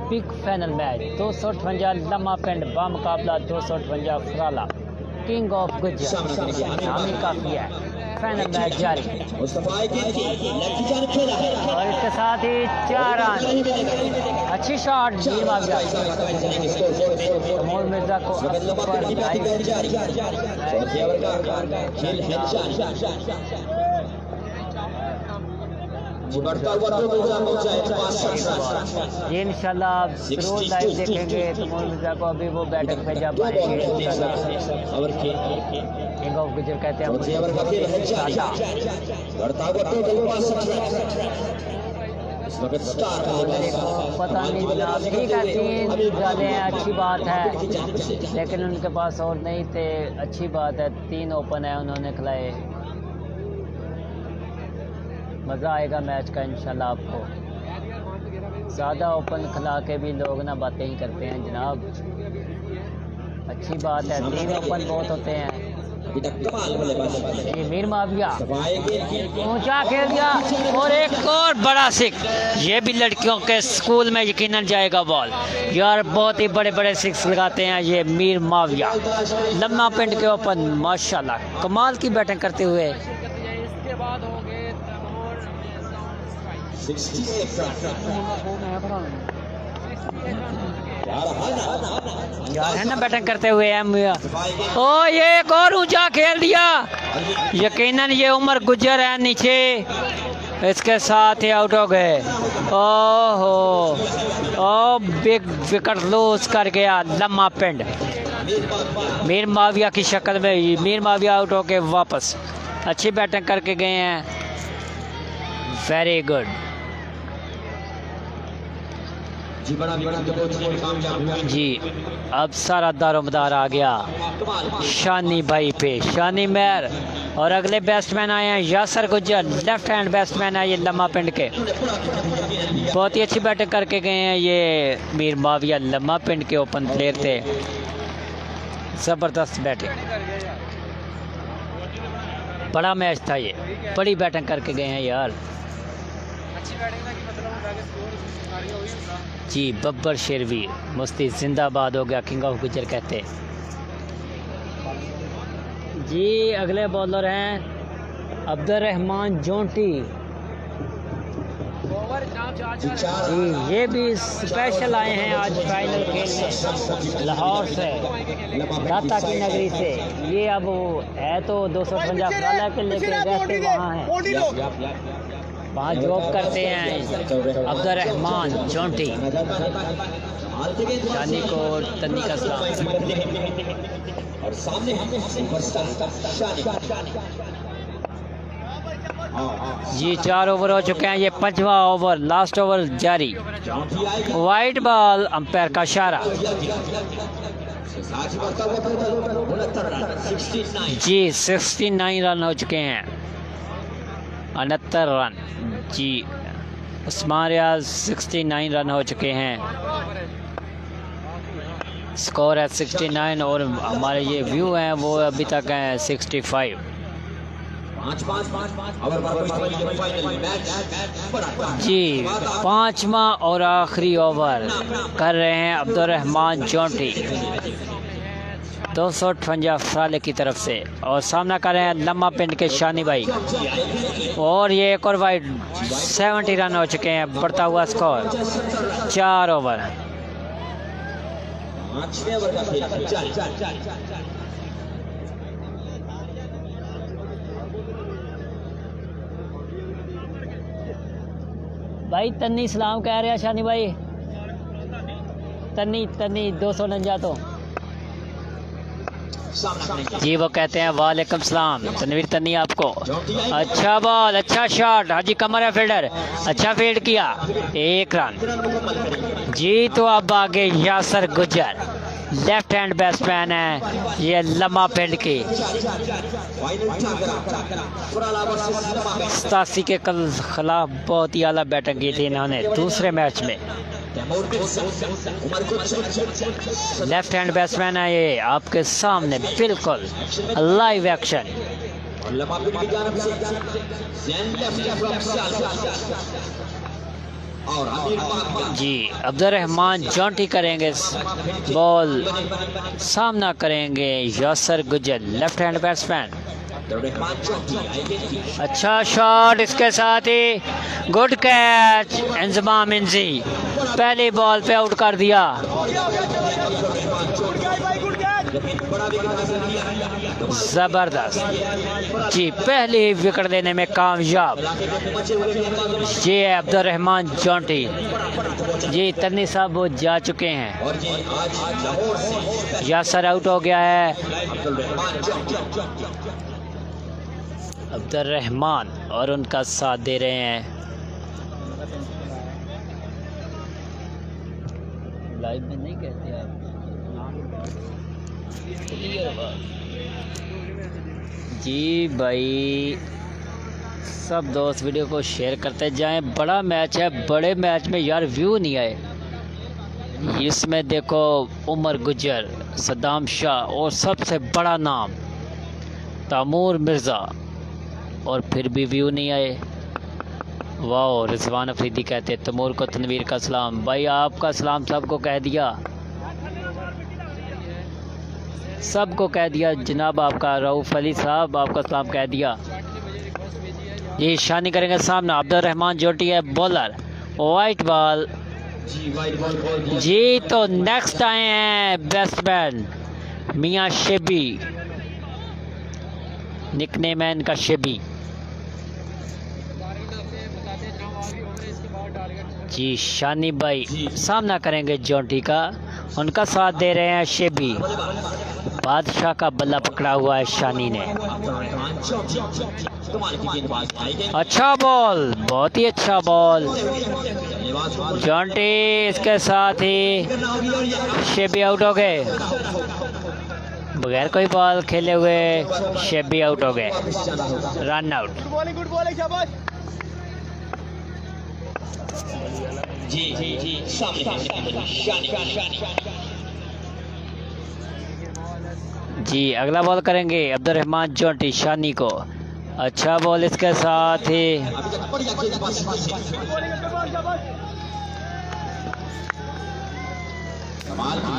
बिग फाइनल मैच 258 लम्हा पिंड बामुकाबला 258 अफराला किंग ऑफ गुजर नामी काफी है। फाइनल मैच जारी और इसके साथ ही 4 रन। अच्छी शॉट मीर माविया। तमोल मिर्जा को ये इंशाल्लाह आप रोज लाइव देखेंगे। तमोल मिर्जा को अभी वो बैटिंग पे जा पाएंगे किंग ऑफ गुजर कहते हैं। पता नहीं जनाब, ठीक है 3 डाले हैं, अच्छी बात है, लेकिन उनके पास और नहीं थे। अच्छी बात है 3 ओपन है उन्होंने खिलाए। मज़ा आएगा मैच का इंशाल्लाह आपको। ज़्यादा ओपन खिला के भी लोग ना बातें ही करते हैं जनाब। अच्छी बात है 3 ओपन बहुत होते हैं। अभी तक कमाल बल्लेबाजी ये मीर माविया दबाएंगे ऊंचा खेल दिया और एक और बड़ा सिक्स। ये भी लड़कियों के स्कूल में यकीनन जाएगा बॉल। यार बहुत ही बड़े बड़े सिक्स लगाते हैं ये मीर माविया। लम्मा पिंड के ओपन माशाल्लाह कमाल की बैटिंग करते हुए। इसके बाद हो गए यार है ना बैटिंग करते हुए एम। ओ ये एक और ऊंचा खेल दिया। यकीनन ये उमर गुजर है नीचे, इसके साथ ही आउट हो गए। ओहो ओ बिग विकेट लूज कर गया लम्मा पिंड। मीर माविया की शक्ल में मीर माविया आउट हो के वापस। अच्छी बैटिंग करके गए हैं, वेरी गुड। जी बड़ा विकेट कामयाब हुआ जी अब सारा दारोमदार आ गया शानी भाई पे, शानी मेहर। और अगले बैट्समैन आए हैं Yasir Gujjar, left hand batsman है ये लम्मा पिंड के। बहुत ही अच्छी बैटिंग करके गए हैं ये मीर माविया। लम्मा पिंड के ओपन प्लेयर थे, ज़बरदस्त बैटिंग, बड़ा मैच था ये, बड़ी बैटिंग करके गए हैं यार। जी बब्बर शेरवीर मुस्ती जिंदाबाद हो गया, किंग ऑफ गुजर कहते। जी अगले बॉलर हैं अब्दुल रहमान जोंटी। जी ये भी स्पेशल आए हैं आज फाइनल खेलने लाहौर से, दाता की नगरी से। ये अब है तो 250 साल के, लेकिन रहते वहाँ हैं, वहाँ जॉब करते हैं। अब्दुल रहमान जोंटी, शानी को तन्नी का सलाम। और सामने जी 4 ओवर हो चुके हैं, ये 5वां ओवर, लास्ट ओवर जारी। वाइट बॉल, अंपायर का इशारा। जी 69 रन हो चुके हैं, 69 रन। जी उस्मान रियाज 69 रन हो चुके हैं, स्कोर है 69। और हमारे ये व्यू हैं वो अभी तक हैं 65। जी 5वां और आखिरी ओवर कर रहे हैं अब्दुल रहमान जोंटी 258 साल की तरफ से, और सामना कर रहे हैं लम्मा पिंड के शानी भाई। और ये एक और वाइड, 70 रन हो चुके हैं, बढ़ता हुआ स्कोर 4 ओवर। भाई तन्नी सलाम कह रहे हैं शानी भाई, तन्नी 249 तो जी वो कहते हैं वालेकुम सलाम तनवीर तन्नी आपको। अच्छा बॉल, अच्छा शॉट, हाजी कमर है फील्डर, अच्छा फील्ड किया, 1 रन। जी तो अब आगे यासर गुजर, लेफ्ट हैंड बैट्समैन है ये लम्मा पिंड की। 87 के खिलाफ बहुत ही आला बैटिंग की थी इन्होंने दूसरे मैच में। लेफ्ट हैंड बैट्समैन है ये आपके सामने, बिल्कुल लाइव एक्शन। जी अब्दुल रहमान जोंटी करेंगे बॉल, सामना करेंगे यासर गुजर, लेफ्ट हैंड बैट्समैन। अच्छा शॉट, इसके साथ ही गुड कैच, इंजमाम इंजी पहली बॉल पे आउट कर दिया। जबरदस्त जी, पहली विकेट लेने में कामयाब ये है अब्दुल रहमान जोंटी। जी तन्नी साहब वो जा चुके हैं, यासर आउट हो गया है। अब्दुल रहमान और उनका साथ दे रहे हैं। लाइव में नहीं कहते आप, जी भाई सब दोस्त वीडियो को शेयर करते जाएं। बड़ा मैच है, बड़े मैच में यार व्यू नहीं आए। इसमें देखो उमर गुजर, सद्दाम शाह और सबसे बड़ा नाम तैमूर मिर्ज़ा, और फिर भी व्यू नहीं आए। वाह, रिजवान अफरीदी कहते हैं तैमूर को तनवीर का सलाम। भाई आपका सलाम सबको कह दिया, सबको कह दिया जनाब। आपका रऊफ़ अली साहब आपका सलाम कह दिया। ये शानी करेंगे सामने। अब्दुर्रहमान जोटी है बॉलर, वाइट बॉल जी। तो नेक्स्ट आए हैं बैट्समैन मियां शेबी, निकनेम है इनका शेबी जी। शानी भाई सामना करेंगे जोटी का, उनका साथ दे रहे हैं शेबी। बादशाह का बल्ला पकड़ा हुआ है शानी ने। अच्छा बॉल, बहुत ही अच्छा बॉल जॉन्टी। इसके साथ ही शेबी आउट हो गए, बगैर कोई बॉल खेले हुए शेबी आउट हो गए, रन आउट। गुड बॉलिंग शाबाश। जी जी अगला बॉल करेंगे अब्दुर्रहमान जोटी शानी को। अच्छा बॉल इसके साथ ही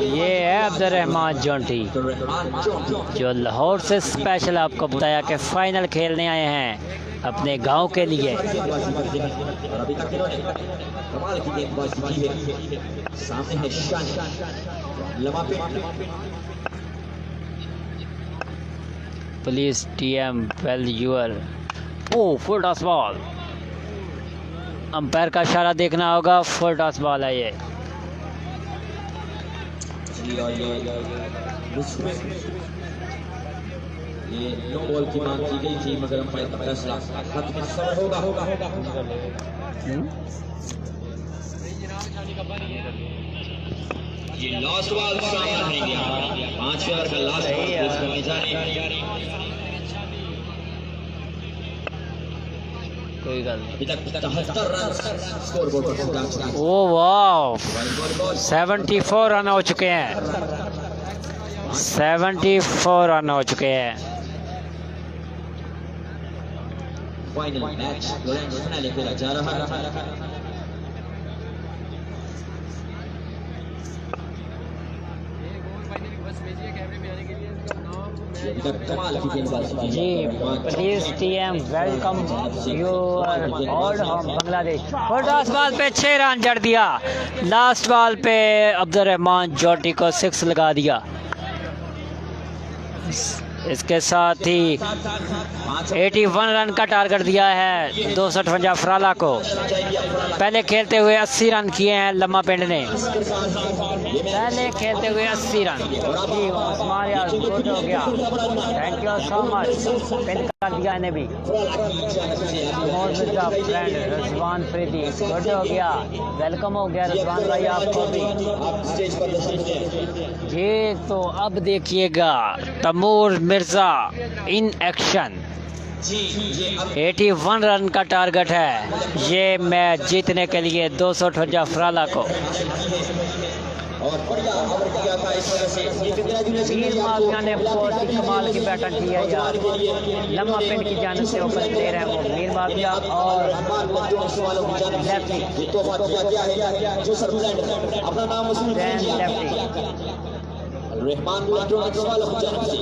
ये है अब्दुर्रहमान जोटी, जो लाहौर से स्पेशल आपको बताया कि फाइनल खेलने आए हैं अपने गांव के लिए। प्लीज टीएम well your full toss ball. Umpire का इशारा देखना होगा, फुल टॉस बॉल है ये। ये नो बॉल की मांग की गई थी, मगर अंपायर का फैसला हाथ में समय होगा। ये लास्ट बॉल शामिल रहेंगे, 5 ओवर का लास्ट बॉल पेश करने जा रहे हैं। कोई गल अभी तक 73 रन स्कोर बोर्ड पर पहुंच चुके हैं। ओ वाह, 74 रन हो चुके हैं, 74 रन हो चुके हैं। फाइनल मैच ग्रैंड फाइनल खेला जा रहा है। जी please TM welcome your all home Bangladesh. Full ball पे 6 रन जड़ दिया, लास्ट बॉल पे अब्दुर्रहमान जोटी को 6 लगा दिया। इसके साथ ही 81 रन का टारगेट दिया है 258 फराला को। पहले खेलते हुए 80 रन किए हैं लम्मा पिंड ने, पहले खेलते हुए 80 रन। जी उस्मान यार गुड हो गया, thank you so much. Pin कर दिया इन्हें भी। फ्रेंड रिजवान फरीदी गुड हो गया, वेलकम हो गया रिजवान भाई आपको भी। जी तो अब देखिएगा Taimur Mirza in action. 81 run का टारगेट है ये मैच जीतने के लिए 258 फराला को। मीर माविया ने बहुत ही कमाल की बैटिंग की है यार। लम्मा पिंड की जानिब से ओपन प्लेयर है वो मीर माविया और लेफ्टी रहमान इलेक्ट्रॉनिक्स वालों की जानिब से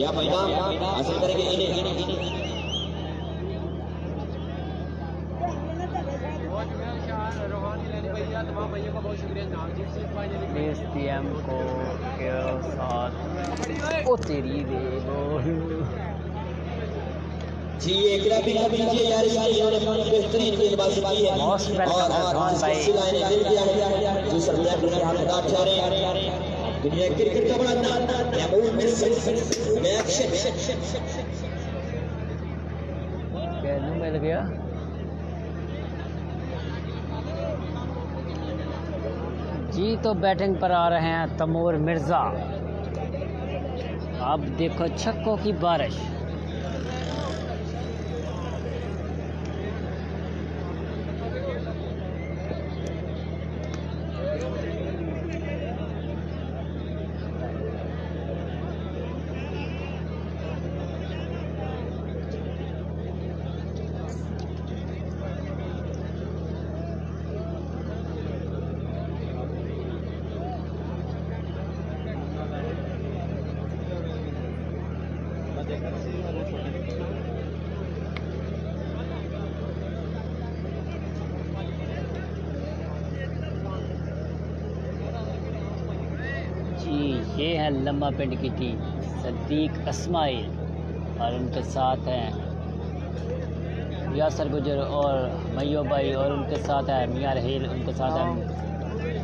यह मैदान हासिल करेंगे इन्हें। पीएम को के साथ ओ तेरी रे जी एक रैपिंग कीजिए यार, इन्होंने बेहतरीन गेंदबाजी की है मोस्ट वेलकम रिजवान भाई। जो सब ब्लैक के हाथ में काट जा रहे हैं। दुनिया क्रिकेट का बड़ा नाम तैमूर मिर्ज़ा कहने मिल गया। जी तो बैटिंग पर आ रहे हैं तैमूर मिर्ज़ा। अब देखो छक्कों की बारिश। ये है लम्मा पिंड की टीम, सदीक इस्माइल और उनके साथ हैं यासर गुजर और मयो भाई और उनके साथ है मियाँ रहील, उनके साथ है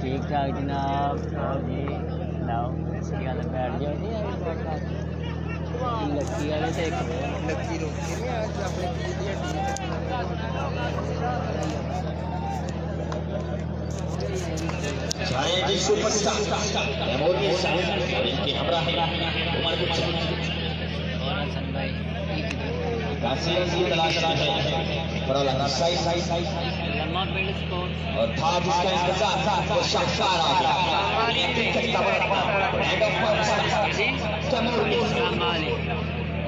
ठीक ठाक जनाब। और जी लाओ बैठ जाओ लक्की वाले तो जाएंगे सुपरस्टार मेमोरियल साहब और इनके हमरा उमर गुजर और हसन भाई कासिर की तलाश है बड़ा लगा साई लम्मा पिंड स्पोर्ट्स और था जिसका इंतजार वो शाहकार आ गया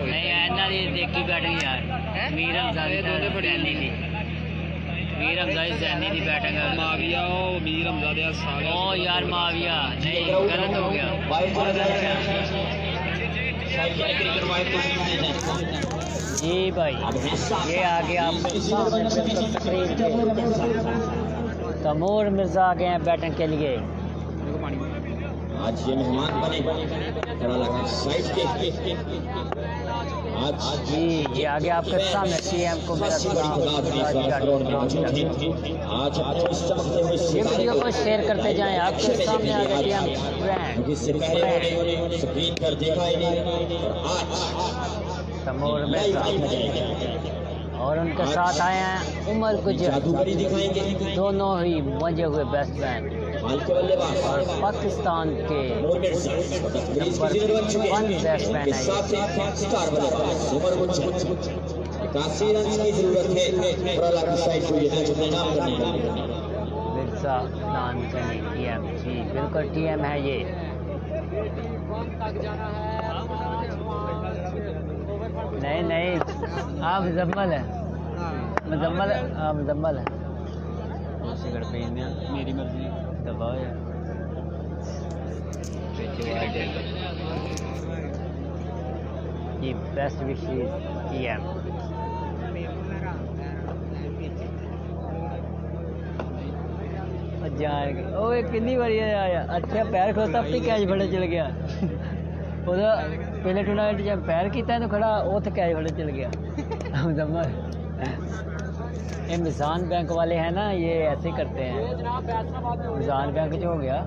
नहीं ऐना ये देख के बैठ गई यार मीर हमजादी दोनों बड़ी थी मीर हमजादी जैनी की बैठक माविया ओ मीर हमजादे सारे ओ यार माविया नहीं गलत हो गया जी भाई ये आ गया आपके सामने तकरीर के तैमूर मिर्जा आ गए हैं बैटिंग के लिए। आज ये मेहमान बने बड़ा लगा साइड के आज जी ये आ गया आपके सामने सीएम को मेरा सलाम। आज अपने इस चमकते हुए ये वीडियो को शेयर करते जाएं, आपके सामने आ गया स्क्रीन पर देखा ही नहीं आज तैमूर मिर्जा और उनके साथ आए हैं उमर गुजर, जादूगरी दिखाएंगे दोनों ही मजे हुए बैट्समैन हाल के बल्लेबाज और पाकिस्तान के नंबर 1 बैट्समैन है साथ स्टार बल्लेबाज उमर गुजर 81 रन की जरूरत है बड़ा की साइड को ये मैच अपने नाम करने के लिए मिर्जा नानकनी टीएम। जी बिल्कुल टीएम है ये। नहीं नहीं आप मुजम्मल है मुजम्मल हाँ मुजम्मल है सिगरेट पीने मेरी मर्जी दबाओ यार ये बेस्ट विशेस टीएम। जान के ओए कितनी बारी आया अच्छा पैर खोता अपनी कैच बड़े चल गया ਉਹਦਾ पहले टूर्नामेंट जब पैर किया तो खड़ा वो तो कैच बड़े चल गया मुजम्मल। ये मिजान बैंक वाले हैं ना ये ऐसे करते हैं। मिजान बैंक जो हो गया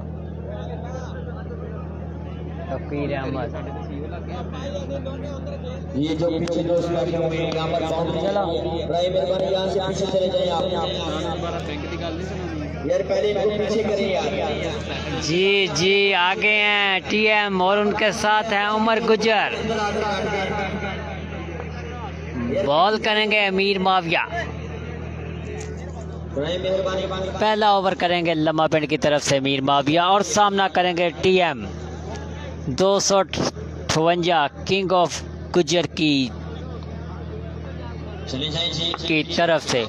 तकरीर अहमद ये जो पीछे दोस्त बैठे हुए हैं यहां पर बाउंड्री चला बड़ी मेहरबानी यहां से पीछे चले जाएं आप यार पहले इनको पीछे करें यार। जी आगे हैं टीएम और उनके साथ हैं उमर गुजर। बॉल करेंगे अमीर माविया। पहला ओवर करेंगे लम्मा पिंड की तरफ से अमीर माविया और सामना करेंगे टीएम 258 किंग ऑफ गुजर की तरफ से।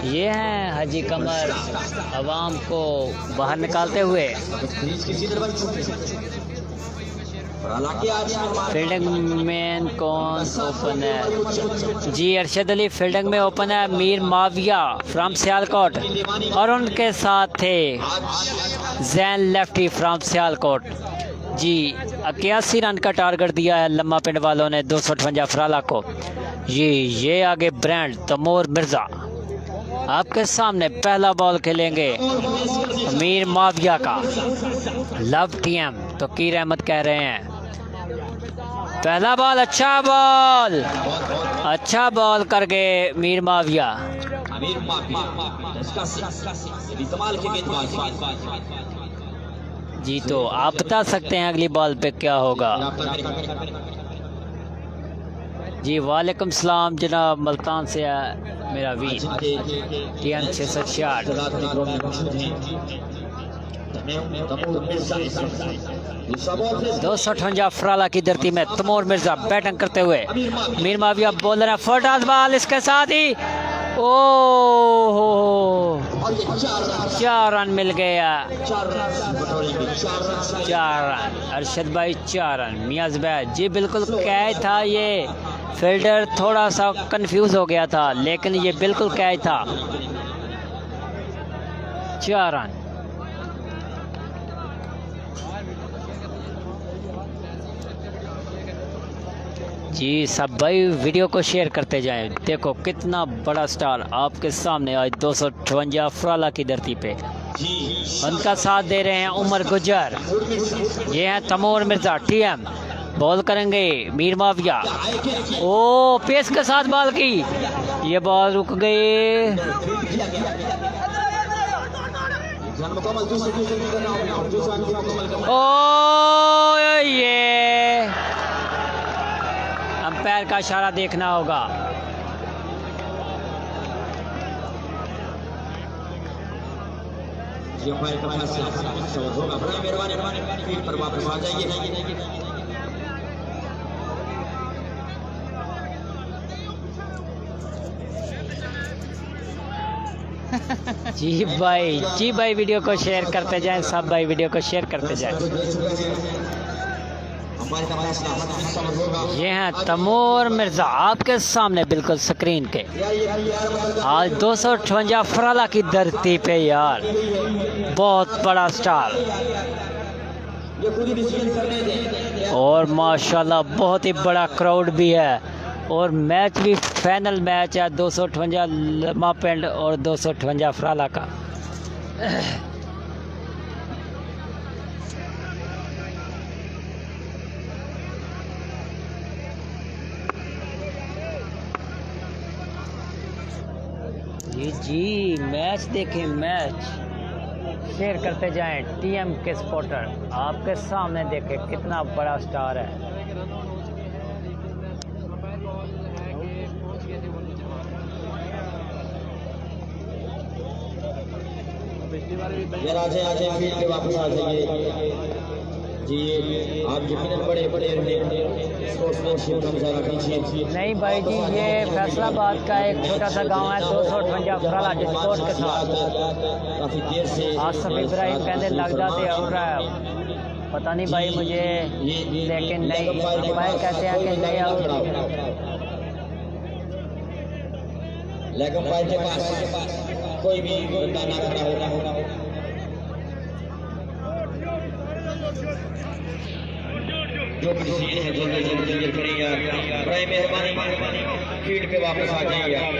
ये हैं हाजी कमर अवाम को बाहर निकालते हुए। फील्डिंग में कौन ओपन है? जी अरशद अली फील्डिंग में ओपन है मीर माविया फ्रॉम सियालकोट और उनके साथ थे जैन लेफ्टी फ्रॉम सियालकोट। जी 81 रन का टारगेट दिया है लम्मा पिंड वालों ने 258 फराला को। ये आगे ब्रांड तैमूर मिर्जा आपके सामने पहला बॉल खेलेंगे अमीर माविया का लव टीएम तो कीर अहमद कह रहे हैं। पहला बॉल अच्छा बॉल कर गए मीर माविया। जी तो आप बता सकते हैं अगली बॉल पे क्या होगा? जी वालेकुम सलाम जनाब मुल्तान से है मेरा वीर टीएम 666 258 फराला की धरती में तैमूर मिर्जा बैटिंग करते हुए। मीर माविया बॉलर है फटास बॉल इसके साथ ही ओ 4 रन मिल गया। 4 रन अरशद भाई 4 रन मियां ज़ुबैर जी बिल्कुल कैच था। ये फील्डर थोड़ा सा कंफ्यूज हो गया था लेकिन ये बिल्कुल कैच था। 4 रन जी सब भाई वीडियो को शेयर करते जाएं। देखो कितना बड़ा स्टार आपके सामने आज 258 अफराला की धरती पे। उनका साथ दे रहे हैं उमर गुजर। ये हैं तैमूर मिर्ज़ा टीएम। बॉल करेंगे मीर माविया। ओ पेस के साथ बॉल की, ये बॉल रुक गई। ओ ये अंपायर का इशारा देखना होगा। अंपायर का फैसला होगा। बड़ा मेहरबानी फील्ड पर वापस आ जाइए। जी भाई वीडियो को शेयर करते जाएं। सब भाई वीडियो को शेयर करते जाएं। ये हैं तैमूर मिर्ज़ा आपके सामने बिल्कुल स्क्रीन के। आज 258 अफराला की धरती पे यार, बहुत बड़ा स्टार और माशाल्लाह बहुत ही बड़ा क्राउड भी है। और मैच भी फाइनल मैच है 258 लम्मा पिंड और 258 अफराला का। जी मैच देखें, मैच शेयर करते जाएं। टीएम के सपोर्टर आपके सामने देखें कितना बड़ा स्टार है। यार आ जाए फील्ड पे वापस आ जाइए जी। आप यकीनन बड़े स्पोर्ट्समैनशिप हम ज़्यादा कीजिए। नहीं भाई जी, ये फैसलाबाद का एक छोटा सा गांव है 258 अफराला डिस्कोर्ट के साथ। काफ़ी देर से आसिफ इब्राहिम कहते लग जाते हो रहा है, पता नहीं भाई मुझे, लेकिन नहीं भाई कहते हैं कि नहीं आउट। लेग अंपायर के पास कोई भी बंदा ना खड़ा होगा। जो प्रेसिडेंट है जल्दी क्लियर करें यार। बड़ी मेहरबानी फील्ड पे वापस आ जाएं यार।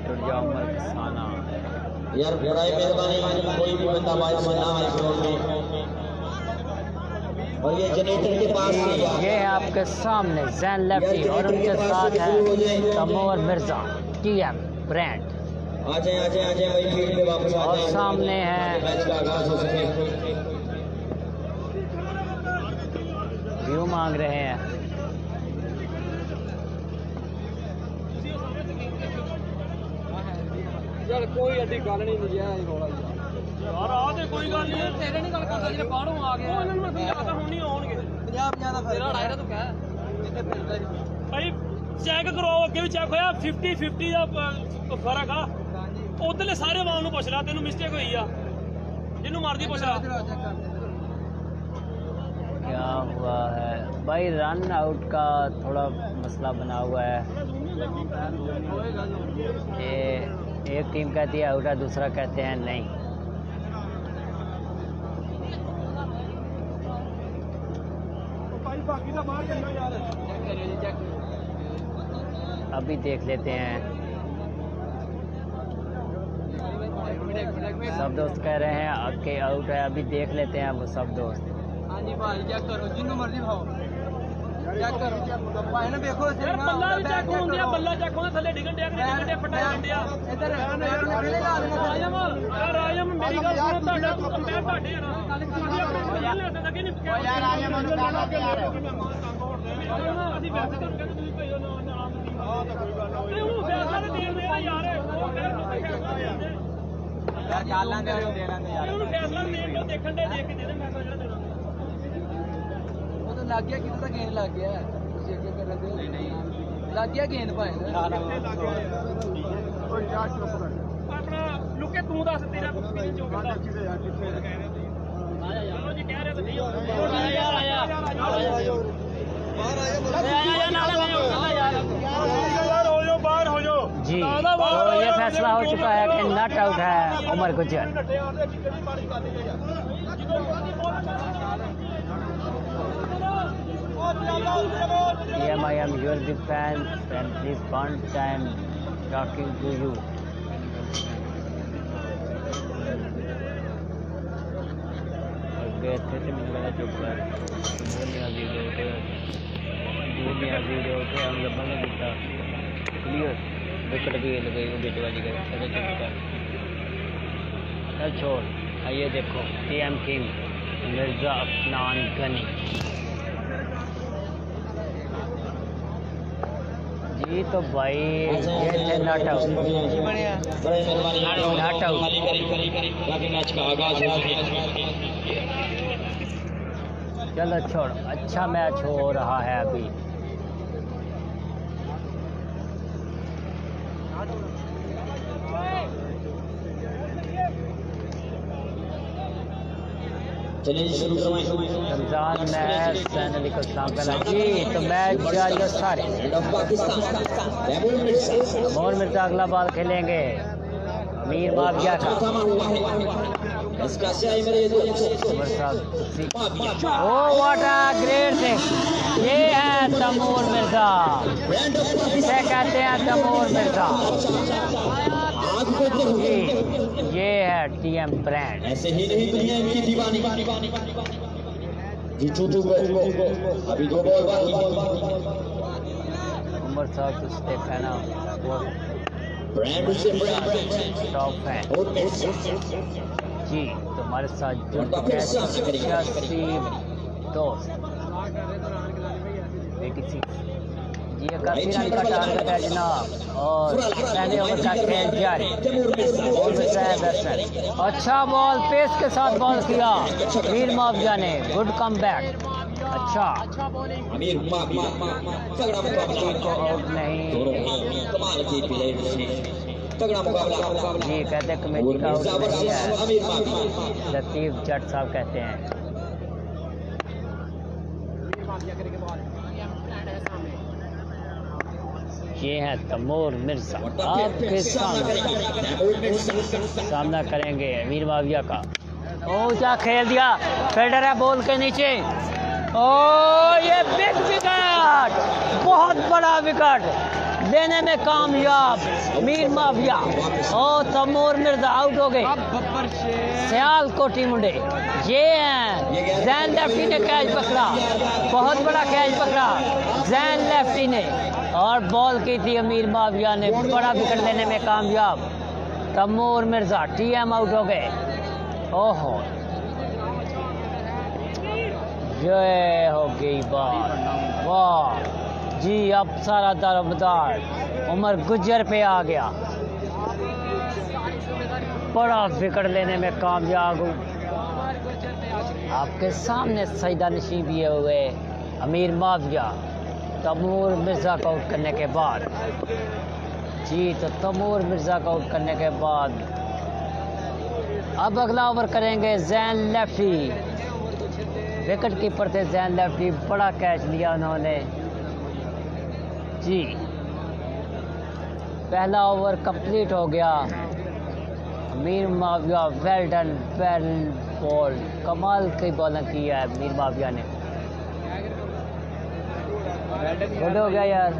टूट जा उमर कसाना यार। बड़ा मेहरबानी कोई भी बंदा बाहर से ना आए ग्राउंड में। और ये जनरेटर के पास ये है आपके सामने जैन लेफ्टी और उनके साथ है तैमूर मिर्ज़ा टीएम ब्रांड। आ जाए भाई फील्ड पे वापस आ और जाए। सामने है मैच का आगाज हो सके। व्यू मांग रहे हैं। यार कोई अड्डी गल नहीं मुझे रोला यार आ ते कोई गल नहीं तेरे नहीं गल करदा जे बाहरों आ गया ਉਹਨਾਂ ਨੂੰ ਮੈਂ ਸਮਝਾਤਾ ਹੁਣ ਨਹੀਂ ਆਉਣਗੇ 50 ਦਾ ਤੇਰਾ ਲਾਇਆ ਤੂੰ ਕਹਿ ਜਿੱਥੇ ਫਿਰਦਾ ਭਾਈ ਚੈੱਕ ਕਰੋ ਅੱਗੇ ਵੀ ਚੈੱਕ ਹੋਇਆ 50 ਦਾ ਫਰਕ ਆ ਉਧਰਲੇ ਸਾਰੇ ਵਾਲ ਨੂੰ ਪੁੱਛ ਲੈ ਤੈਨੂੰ ਮਿਸਟੇਕ ਹੋਈ ਆ ਜਿਹਨੂੰ ਮਰਦੀ ਪੁੱਛ ਲੈ। क्या हुआ है भाई, रन आउट का थोड़ा मसला बना हुआ है। ये एक टीम कहती है आउट है, दूसरा कहते हैं नहीं। अभी देख लेते हैं। सब दोस्त कह रहे हैं कि आउट है, अभी देख लेते हैं वो सब दोस्त। हाँ जी भाई चेक करो जिन्नू मर्जी खाओ चेक करो भाई ने देखो यार बल्ला भी चेक होन दिया बल्ला चेक होन थल्ले डिगन दिया फटा गंडिया इधर यार आयम मेरी गल सुनो ਤੁਹਾਡਾ ਕੰਪੇਅਰ ਤੁਹਾਡੇ ਹੈ ਨਾ यार आयम ਨੂੰ गाना के यार ਅਸੀਂ ਵੈਸੇ ਤਾਂ ਕਹਿੰਦੇ ਤੁਸੀਂ ਭਈਓ ਨਾਮ ਦੀ ਹਾਂ ਤਾਂ ਕੋਈ ਗੱਲ ਨਹੀਂ ਉਹ ਫੈਸਲਾ ਤੇ ਦੇ ਦੇ ਯਾਰ ਉਹ ਯਾਰ ਜਾਲਾਂ ਦੇ ਲੈਂਦੇ ਯਾਰ ਉਹਨੂੰ ਫੈਸਲਾ ਦੇਣ ਨੂੰ ਦੇਖਣ ਦੇ ਦੇਖ ਕੇ ਦੇ ਦੇ ਮੈਸੇਜ ਜਿਹੜਾ ਦੇਣਾ ਲੱਗ ਗਿਆ ਕਿਤੇ ਤਾਂ ਗੇਂਦ ਲੱਗ ਗਿਆ ਤੁਸੀਂ ਅੱਗੇ ਕਰ ਰਹੇ ਹੋ ਨਹੀਂ ਲੱਗ ਗਿਆ ਗੇਂਦ ਭਾਏ ਆਪਣਾ ਲੁਕੇ ਤੂੰ ਦੱਸ ਤੇਰਾ ਕਿੰਨੀ ਚੋਕ ਦਾ ਕਿੱਥੇ ਯਾਰ ਕਿੱਥੇ ਆਇਆ ਯਾਰ ਜੀ ਕਹਿ ਰਹੇ ਤਾਂ ਨਹੀਂ ਯਾਰ ਆਇਆ ਬਾਹਰ ਆਇਆ ਨਾਲ ਆਇਆ ਯਾਰ उमर गुजर। I am your big fan and please one time talking to you. गए थे तो मुझे लगा चुप है वीडियो पे हम लोग बने दिखा क्लियर विकेट भी लगी वो बेटे वाली गई चलो चुप कर चल छोड़। आइए देखो TM किंग मिर्जा अफनान गनी जी। तो भाई ये थे नॉट आउट मैच का आगाज हो चलो छोड़। अच्छा मैच हो रहा है अभी। रमजान मैच सैन अली को सलाम करना जी। तो मैच जारी है सारे। तैमूर मिर्जा अगला बॉल खेलेंगे मीर माविया का। ओ व्हाट अ ग्रेट थिंग। ये है तैमूर मिर्जा, इसे कहते हैं तैमूर मिर्जा। ये है TM ब्रांड। ऐसे ही नहीं दुनिया इनकी दीवानी जी। चूतू को अभी 2 बॉल बाकी। उमर साहब कुछ देखा ना वो ब्रांड से टॉप फैन जी। तुम्हारे साथ जुड़ दोस्त ये काफी रन का टारगेट है जनाब। और पहले ओवर का खेल जारी। अच्छा बॉल पेस के साथ बॉल किया मीर माविया ने। Good come back. अच्छा अमीर माविया तगड़ा मुकाबला को आउट नहीं कमाल की प्लेयर से तगड़ा मुकाबला जी कहते कमेटी का आउट नहीं है। लतीफ जट साहब कहते हैं। ये है तैमूर मिर्जा आपके सामना करेंगे मीर माविया का। ओ क्या खेल दिया फील्डर है बॉल के नीचे। ओ ये बिग विकेट, बहुत बड़ा विकेट देने में कामयाब मीर माविया। ओ तैमूर मिर्जा आउट हो गए। सियालकोटी मुंडे ये हैं। जैन लेफ्टी ने कैच पकड़ा, बहुत बड़ा कैच पकड़ा जैन लेफ्टी ने और बॉल की थी अमीर माविया ने। बड़ा विकेट लेने में कामयाब तैमूर मिर्जा। TM आउट हो गए। ओहो ये हो गई बात। वाह जी। अब सारा दारोमदार उमर गुज्जर पे आ गया। बड़ा विकेट लेने में कामयाब आपके सामने सईदा नशीं भी हुए अमीर माविया तैमूर मिर्जा को आउट करने के बाद जी। तो तैमूर मिर्जा को आउट करने के बाद अब अगला ओवर करेंगे जैन लेफ्टी। विकेट कीपर थे जैन लेफ्टी। बड़ा कैच लिया उन्होंने जी। पहला ओवर कंप्लीट हो गया। Mir Mavia well done well bowl. कमाल की बॉलिंग की है मीर माविया ने। गुड हो गया यार।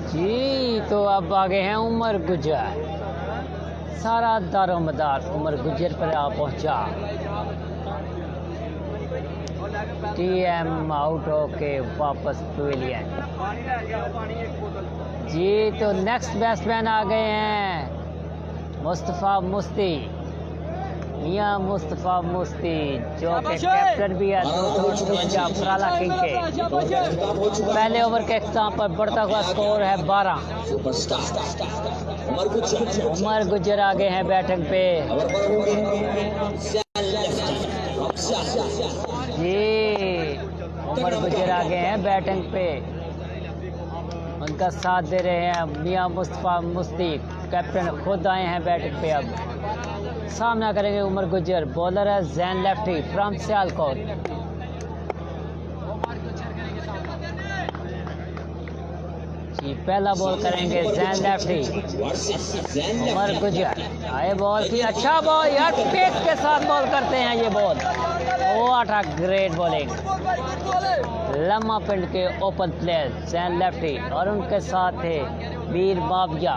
जी तो अब आगे हैं उमर गुज्जर। सारा दारोमदार उमर गुज्जर पर आ पहुंचा। TM आउट होके वापस पवेलियन जी। तो नेक्स्ट बैट्समैन आ गए हैं मुस्तफ़ा मुस्ती। मियां मुस्तफ़ा मुस्ती जो कि कैप्टन भी है फराला किंग के। पहले ओवर के इख्तिताम पर बढ़ता हुआ स्कोर है 12। उमर गुज्जर आगे हैं बैटिंग पे जी। उमर गुज्जर आगे हैं बैटिंग पे। उनका साथ दे रहे हैं मियां मुस्तफ़ा मुस्ती। कैप्टन खुद आए हैं बैटिंग पे। अब सामना करेंगे उमर गुज्जर। बॉलर है जैन लेफ्टी फ्रॉम सियालकोट। जी पहला बॉल करेंगे जैन लेफ्टी उमर गुजर। आए बॉल की, अच्छा बॉल यार, पेस के साथ बॉल करते हैं ये ball. What a great bowling. लम्मा पिंड के ओपन प्लेयर जैन लेफ्टी और उनके साथ थे वीर माविया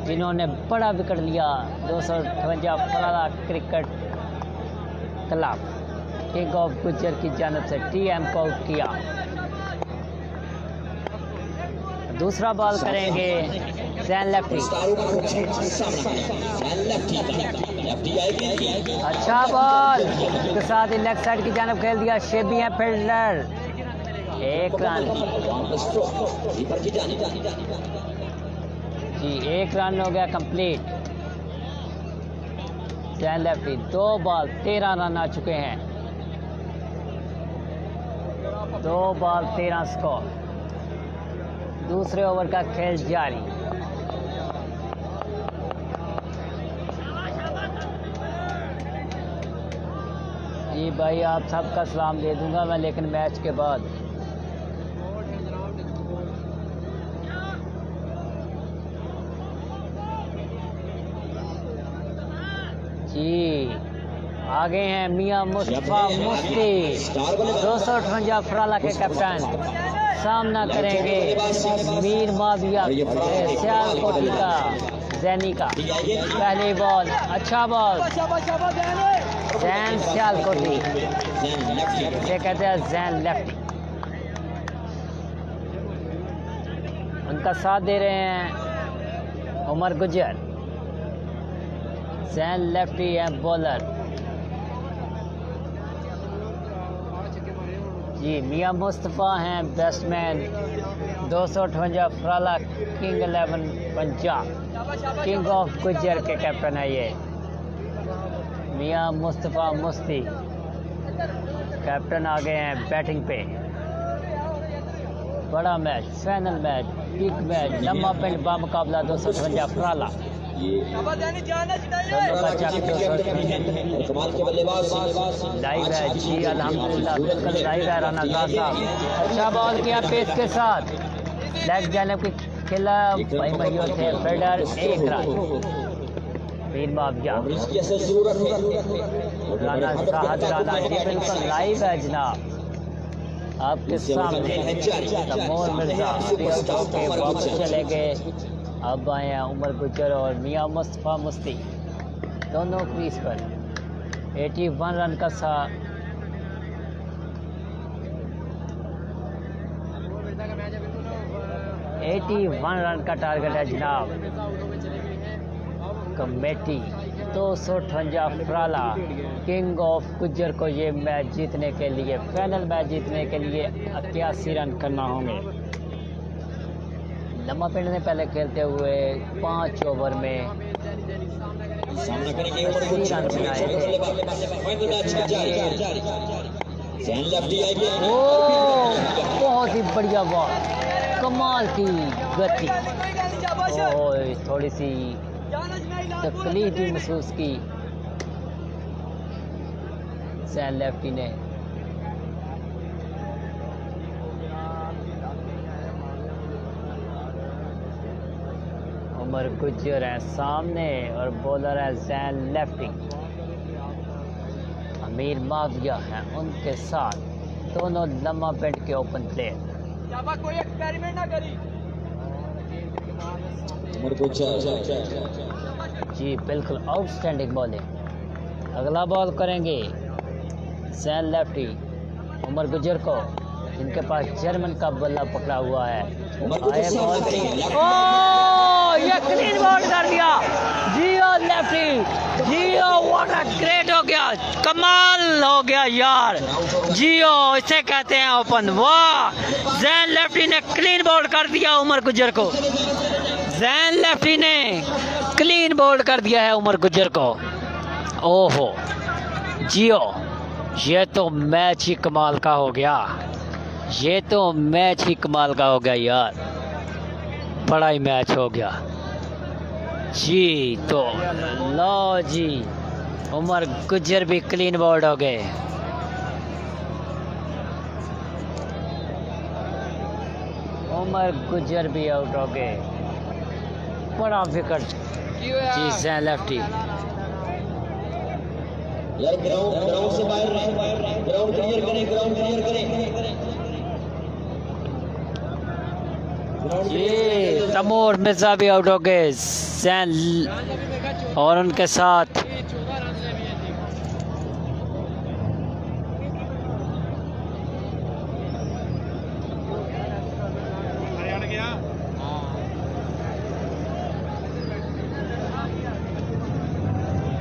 जिन्होंने बड़ा विकेट लिया 258 फराला क्रिकेट क्लब किंग ऑफ गुजर की जानब से टीएम को आउट किया। दूसरा बॉल करेंगे जैन लेफ्टी। अच्छा बॉल के साथ ही लेग साइड की जानब खेल दिया, शेबी है फील्डर। 1 रन जी, 1 रन हो गया complete. Zain lefty 2 ball 13 run आ चुके हैं। 2 बॉल 13 स्कोर। दूसरे ओवर का खेल जारी। जी भाई आप सबका सलाम दे दूंगा मैं, लेकिन मैच के बाद। जी आगे हैं मियां मुस्तफा मुफ्ती 258 फराला के कैप्टन। सामना करेंगे मीर माविया सियालकोटी का जैनी का। पहली बॉल, अच्छा बॉल, जैन सियालकोटी से कहते हैं जैन लेफ्टी। उनका साथ दे रहे हैं उमर गुजर। जैन लेफ्टी है बॉलर। जी मियां मुस्तफ़ा हैं बैट्समैन 258 फराला king 11 Punjab king of Gujar के कैप्टन है ये मियां मुस्तफ़ा मुफ्ती। कैप्टन आ गए हैं बैटिंग पे। बड़ा match, final match, big match, लम्मा पिंड बामुकाबला 258 फराला। लाइव है जी, अल्हम्दुलिल्लाह बिल्कुल लाइव है। राना साहब अच्छा बॉल किया पेस के साथ, लेग जानब के खिलाफ भाई महियों थे फील्डर। 1 रन वीर माविया। राना साहब राना जी बिल्कुल लाइव है जनाब आपके सामने। तमोर मिर्जा के वापस चले गए। अब आए हैं उमर गुजर और मियां मुस्तफ़ा मुफ्ती दोनों क्रीज पर। 81 रन का 81 रन का टारगेट है जनाब। कमेटी 258 फराला किंग ऑफ गुजर को ये मैच जीतने के लिए, फाइनल मैच जीतने के लिए 81 रन करना होंगे। लम्मा पिंड ने पहले खेलते हुए 5 ओवर में 80 रन बनाए थे। बहुत ही बढ़िया बॉल, कमाल की गति। थोड़ी सी तकलीफ भी महसूस की जैन लेफ्टी ने। उमर गुजर है सामने और बॉलर है जैन लेफ्टी। अमीर माविया है उनके साथ, दोनों लम्मा पिंड के ओपन प्लेयर। कोई एक्सपेरिमेंट ना करी। जी बिल्कुल आउटस्टैंडिंग बॉलिंग। अगला बॉल करेंगे जैन लेफ्टी उमर गुजर को, जिनके पास जर्मन का बल्ला पकड़ा हुआ है। आए बॉल पे, ये क्लीन बॉल कर दिया जियो लेफ्टी। जियो व्हाट अ ग्रेट हो गया, कमाल हो गया यार। जियो इसे कहते हैं ओपन। वाह, जैन लेफ्टी ने क्लीन बॉल कर दिया उमर गुजर को। जैन लेफ्टी ने क्लीन बॉल कर दिया है उमर गुजर को। ओहो जियो, ये तो मैच ही कमाल का हो गया। ये तो मैच ही कमाल का हो गया यार, बड़ा ही मैच हो गया जी। तो लो जी, उमर गुजर भी क्लीन बॉल्ड हो गए। उमर गुजर भी आउट हो गए। बड़ा विकेट जी जैन लेफ्टी। यार ग्राउंड से बाहर रहे, ग्राउंड क्लियर करें। जी तैमूर मिर्जा भी आउट हो गए जैन और उनके साथ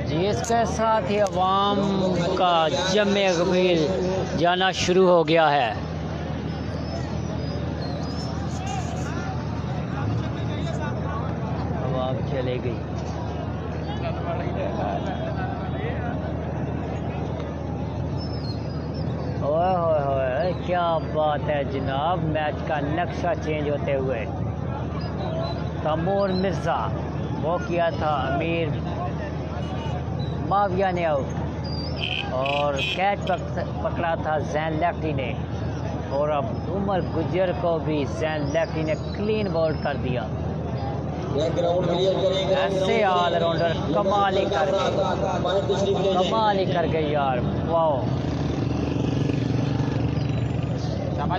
जी इसके साथ ही अवाम का जमे गबीर जाना शुरू हो गया है। अवाम चले गई। ओए होए होए क्या बात है जनाब, मैच का नक्शा चेंज होते हुए तैमूर मिर्जा वो किया था अमीर माविया ने आउट और कैच पकड़ा था जैन लेफ्टी ने और अब उमर गुजर को भी जैन लेफ्टी ने क्लीन बॉल्ड कर दिया। ऐसे ऑलराउंडर कमाल ही कर गए यार, वाओ।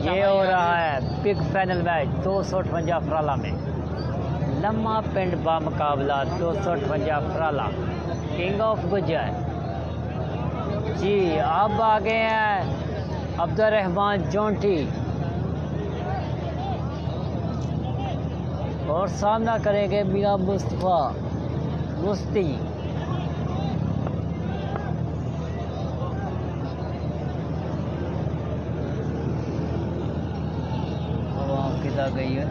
ये हो रहा है बिग फाइनल मैच 258 फराला में, लम्मा पिंड बामुकाबला 258 फराला किंग ऑफ गुजर। जी अब आ गए हैं अब्दुल रहमान जोंटी और सामना करेंगे मियां मुस्तफा मुस्ती। आवाम किधर गई है?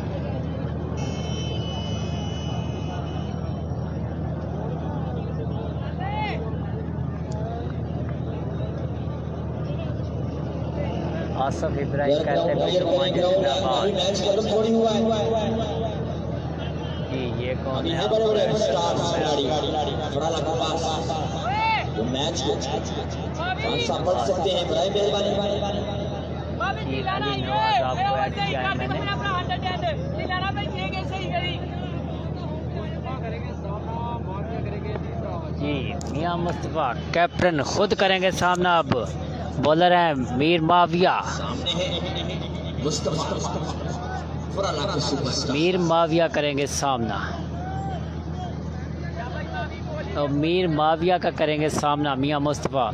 आसफ इब्राहिम कहते हैं जी ये कौन है? मैच को पढ़ सकते हैं, बड़े मेहरबानी। जी अली नवाज आपको ऐड किया है मैंने। जी मियां मुस्तफा कैप्टन खुद करेंगे सामना। अब बॉलर हैं मीर माविया। मीर माविया करेंगे सामना और मीर माविया का करेंगे सामना मियां मुस्तफा।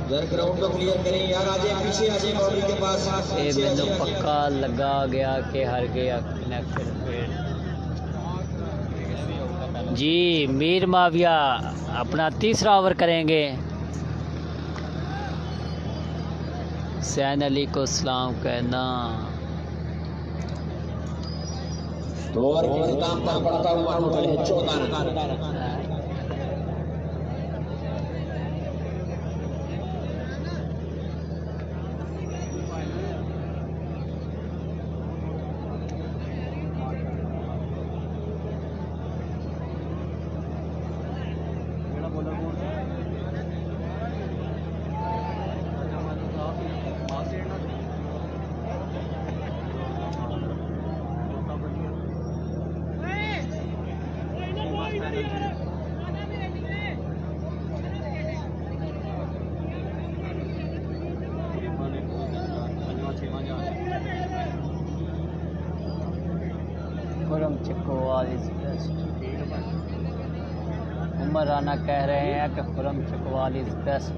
ग्राउंड को क्लियर करें यार, आगे पीछे आ जाए बाउंड्री के पास। ये मैंने पक्का लगा गया कि हार गया कनेक्शन फिर। जी मीर माविया अपना तीसरा ओवर करेंगे। सैन अली को सलाम कहना। ओवर के इख्तिताम पर पड़ता हुआ टोटल है 14 run. Khurram Chakwal is best. Umar Rana कह रहे हैं कि खुरम चकवाल इज बेस्ट।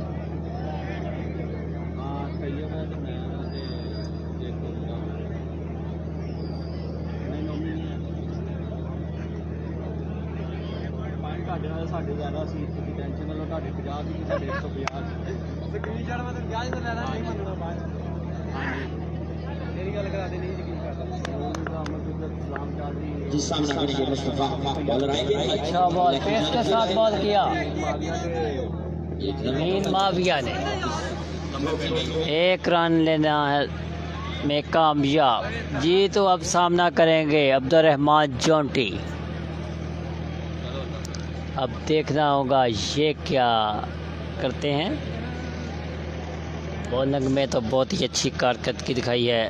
ਸਾਡੇ ਜ਼ਿਆਦਾ ਸੀ ਤੁਸੀਂ ਟੈਨਸ਼ਨ ਨਾ ਲਓ, ਤੁਹਾਡੇ 50 ਦੀ ਸਾਡੇ 150 ਸਕਰੀਨਸ਼ਾਟ ਮੈਂ ਤੁਹਾਨੂੰ ਕਿਹਾ ਸੀ ਲੈਣਾ ਨਹੀਂ ਮੰਨਣਾ ਬਾਅਦ। ਹਾਂਜੀ ਮੇਰੀ ਗੱਲ ਕਰਾ ਦੇ, ਨਹੀਂ ਯਕੀਨ ਕਰਦਾ। सलाम चौधरी जिस सामने करेंगे मुस्तफा, बॉलर आएंगे। अच्छा बॉल पेस के साथ बॉल किया मीर माविया ने। 1 रन लेना है में कामयाब। जी तो अब सामना करेंगे अब्दुल रहमान जोंटी। अब देखना होगा ये क्या करते हैं। बॉलिंग में तो बहुत ही अच्छी कारकर्दगी दिखाई है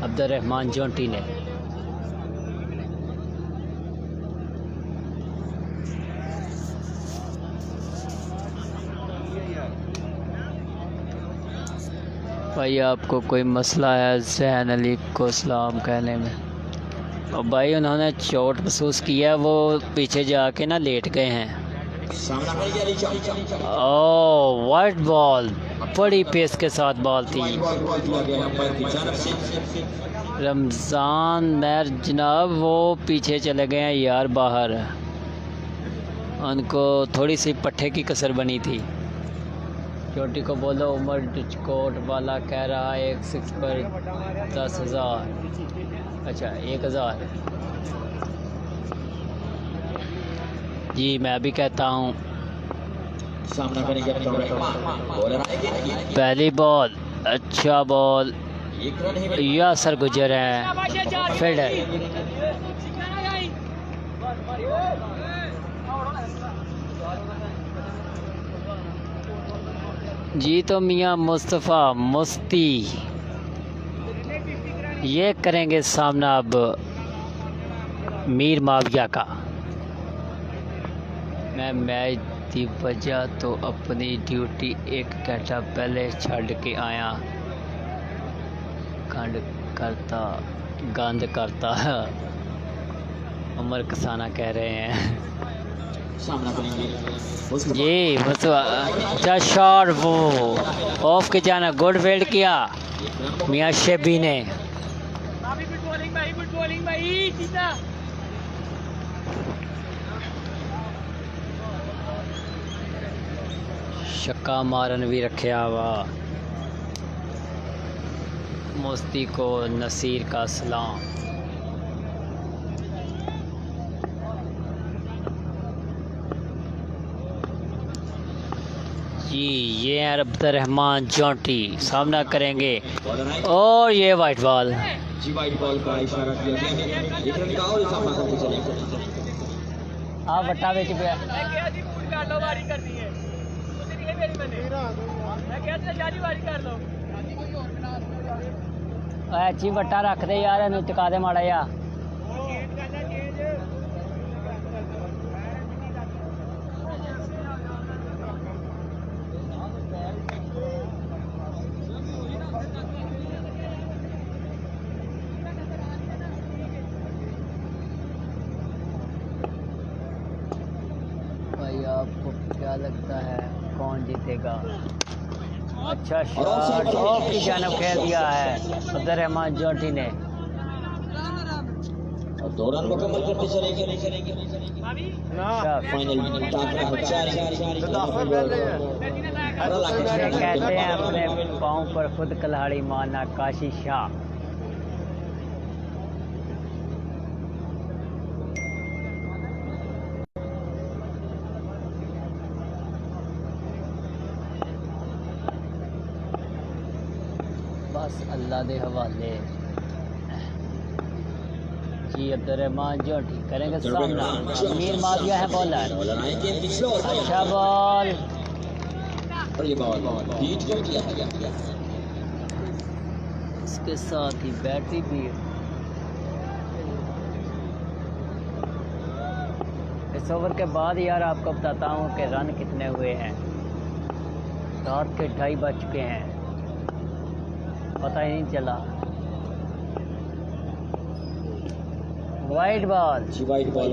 अब्दुर्रहमान जोंटी ने। भाई आपको कोई मसला है ज़ैन अली को सलाम कहने में? और भाई उन्होंने चोट महसूस किया, वो पीछे जाके ना लेट गए हैं। ओह वाइट बॉल, बड़ी पेस के साथ बॉल थी। रमज़ान मैर जनाब वो पीछे चले गए हैं यार बाहर, उनको थोड़ी सी पट्टे की कसर बनी थी। चोटी को बोलो उमर डिचकोट वाला कह रहा है 1 6 पर 10,000, अच्छा 1,000। जी मैं भी कहता हूँ। पहली बॉल, अच्छा बॉल, यासर गुजर है फील्डर। जी तो मियाँ मुस्तफ़ा मुस्ती ये करेंगे सामना अब मीर माविया का। मैं मैच की वजह तो अपनी ड्यूटी 1 घंटा पहले छड़ के आया, गंद करता है उमर कसाना कह रहे हैं। जी अच्छा शॉट, वो ऑफ के जाना, गुड फील्ड किया मियाँ शेबी ने। छक्का मारन भी रखा हुआ। मुस्ती को नसीर का सलाम। जी ये है अब्दुर्रहमान जोंटी, सामना करेंगे और ये वाइट बॉल। जी वाइट बॉल का इशारा किया गया है, एक रन का और सामना करके चले। आप बट्टा बेच पे अच्छी बट्टा रख दे यार, इन्हू चका दे माड़ा जा। भाई आपको क्या लगता है कौन जीतेगा? अच्छा शॉट ऑफ की जानब खेल दिया है अब्दुर्रहमान जोंटी ने। दो रन मुकम्मल करते चलेंगे। फाइनल कहते हैं अपने पाँव पर खुद कल्हाड़ी मारना, काशी शाह। बस अल्लाह दे हवाले। जी अब्दुर्रहमान जोंटी करेंगे सामना, मीर माविया है बॉलर। अच्छा बॉल, इसके साथ ही बैटरी भी। इस ओवर के बाद यार आपको बताता हूँ कि रन कितने हुए हैं। रात के 2:30 बज चुके हैं, पता ही नहीं चला। वाइट बॉल, जी वाइट बॉल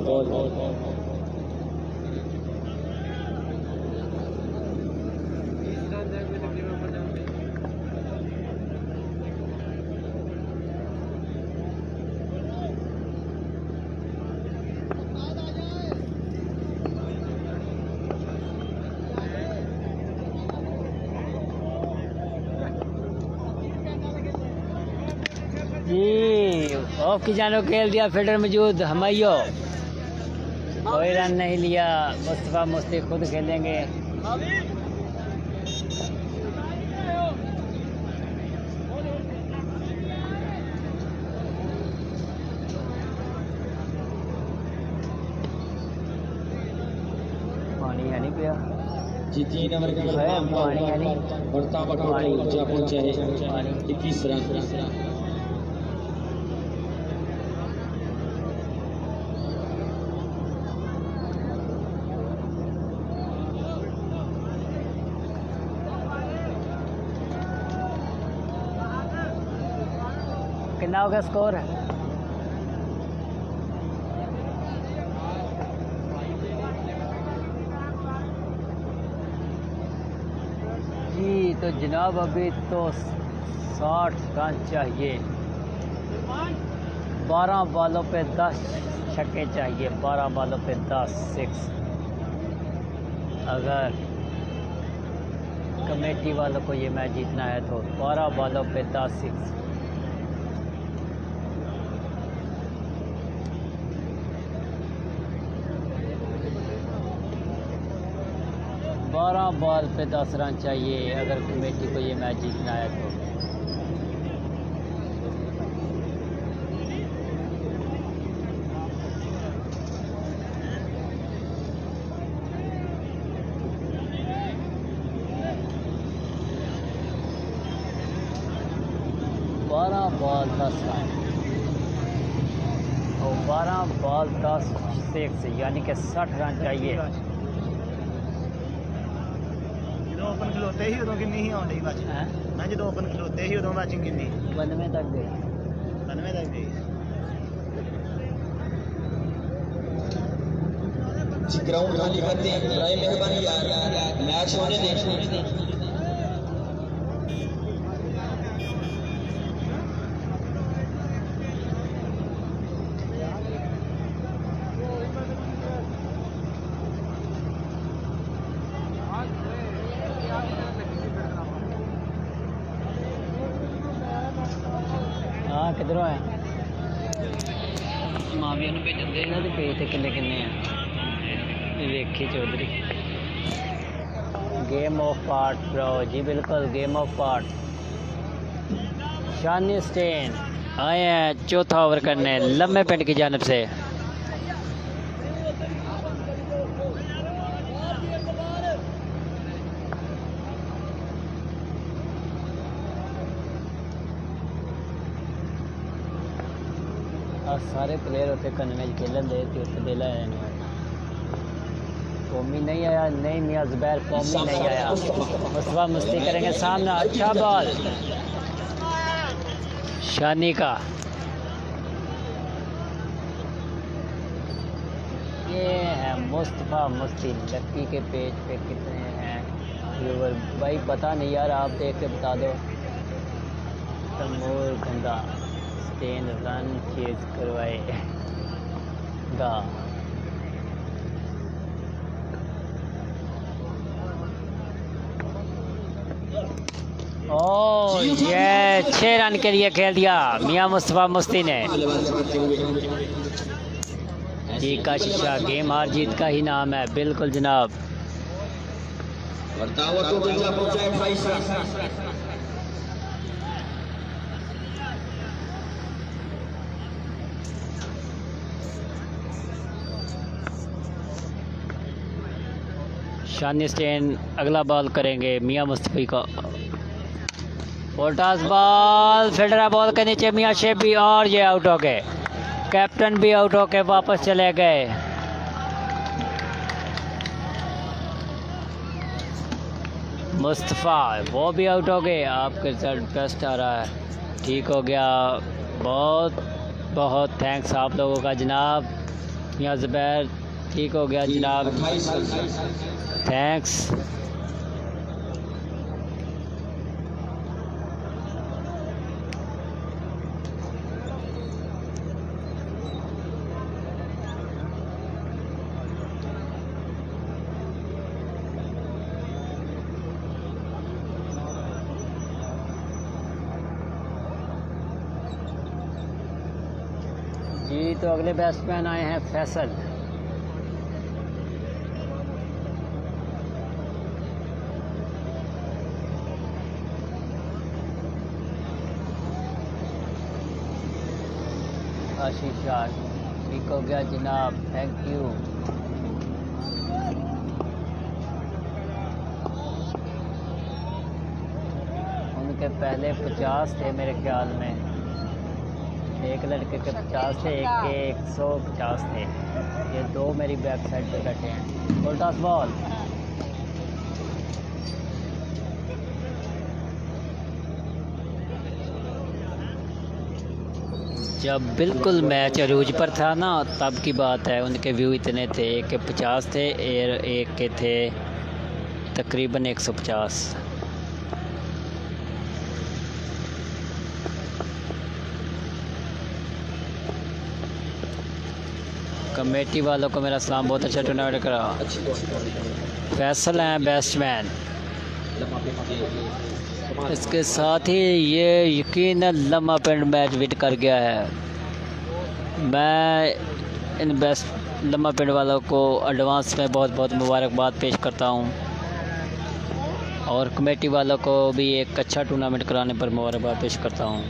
जी ऑफ की जानो खेल दिया, फील्डर मौजूद हमायो, कोई रन नहीं लिया। मुस्तफ़ा मुस्ती खुद खेलेंगे। पानी है नहीं पिया जी 3 ओवर के पानी है नहीं, बढ़ता पहुंचा है 21 रन। कितना होगा स्कोर? जी तो जनाब अभी तो 60 रन चाहिए। 12 बॉलों पे 10 छक्के चाहिए। 12 बॉलों पे 10 सिक्स। अगर कमेटी वालों को ये मैच जीतना है तो 12 बॉलों पे 10 सिक्स। बॉल पे 10 रन चाहिए अगर कमेटी को ये मैच जीतना है तो। बॉल 10 रन और 12 बॉल 10 सिक्स यानी कि 60 रन चाहिए। जो ओपन खिलोते ही उदों किन्नी ही आउंड ही मैच मैं जो ओपन खिलोते ही उदों मैचिंग किन्नी 92 तक गई। 92 तक गई। ग्राउंड खाली करते हैं बड़े मेहरबानी यार मैच होने दें। हाँ किधरों है माविया ਨੂੰ ਭੇਜਣ ਦੇ ਇਹਨਾਂ ਦੇ ਪੇਜ ਤੇ ਕਿੰਨੇ ਕਿੰਨੇ ਆ ਇਹ ਵੇਖੀ Chaudhary. Game of part bro जी बिल्कुल गेम ऑफ पार्ट। शानी स्टेन आए हैं चौथा ओवर करने लम्बे पिंड की जानिब से। सारे प्लेयर उत्थे कन्ने खेलन दे उत्थे दिला है। कौमी नहीं आया नहीं मियाँ ज़ुबैर कौमी नहीं आया। मुस्तफा मस्ती करेंगे सामने। अच्छा बॉल शानी का। ये है मुस्तफा मस्ती। लक्की के पेज पे कितने हैं व्यूवर भाई पता नहीं यार आप देख के बता दो। तैमूर गंदा स्टेन रन चेज करवाएगा। ओ ये 6 रन के लिए खेल दिया मियाँ मुस्तफा मुस्ती ने। जी का शीशा गेम हार जीत का ही नाम है। बिल्कुल जनाब। शानी स्टेन अगला बॉल करेंगे मियाँ मुस्तफी को। पोल्टास बॉल फील्डर बॉल के नीचे मियाँ शेख भी और ये आउट हो गए। कैप्टन भी आउट होके वापस चले गए। मुस्तफ़ा वो भी आउट हो गए। आपके रिजल्ट बेस्ट आ रहा है। ठीक हो गया। बहुत बहुत थैंक्स आप लोगों का जनाब। मियाँ ज़ुबैर ठीक हो गया जनाब। थैंक्स। जी तो अगले बैट्समैन आए हैं फैसल। आशीषा ठीक हो गया जनाब। Thank you. उनके पहले 50 थे मेरे ख्याल में। एक लड़के के 50 थे एक के 150 थे। ये दो मेरी बैक साइड पे बैठे हैं। पोल्टास बॉल जब बिल्कुल मैच अरूज पर था ना, तब की बात है, उनके व्यू इतने थे, एक के 50 थे और एक के थे तकरीबन 150। कमेटी वालों को मेरा सलाम, बहुत अच्छा टूर्नामेंट करा। फैसल हैं बेस्टमैन। इसके साथ ही ये यकीनन लम्हा पिंड मैच विन कर गया है। मैं इन बेस्ट लम्हा पिंड वालों को एडवांस में बहुत बहुत मुबारकबाद पेश करता हूँ, और कमेटी वालों को भी एक अच्छा टूर्नामेंट कराने पर मुबारकबाद पेश करता हूँ।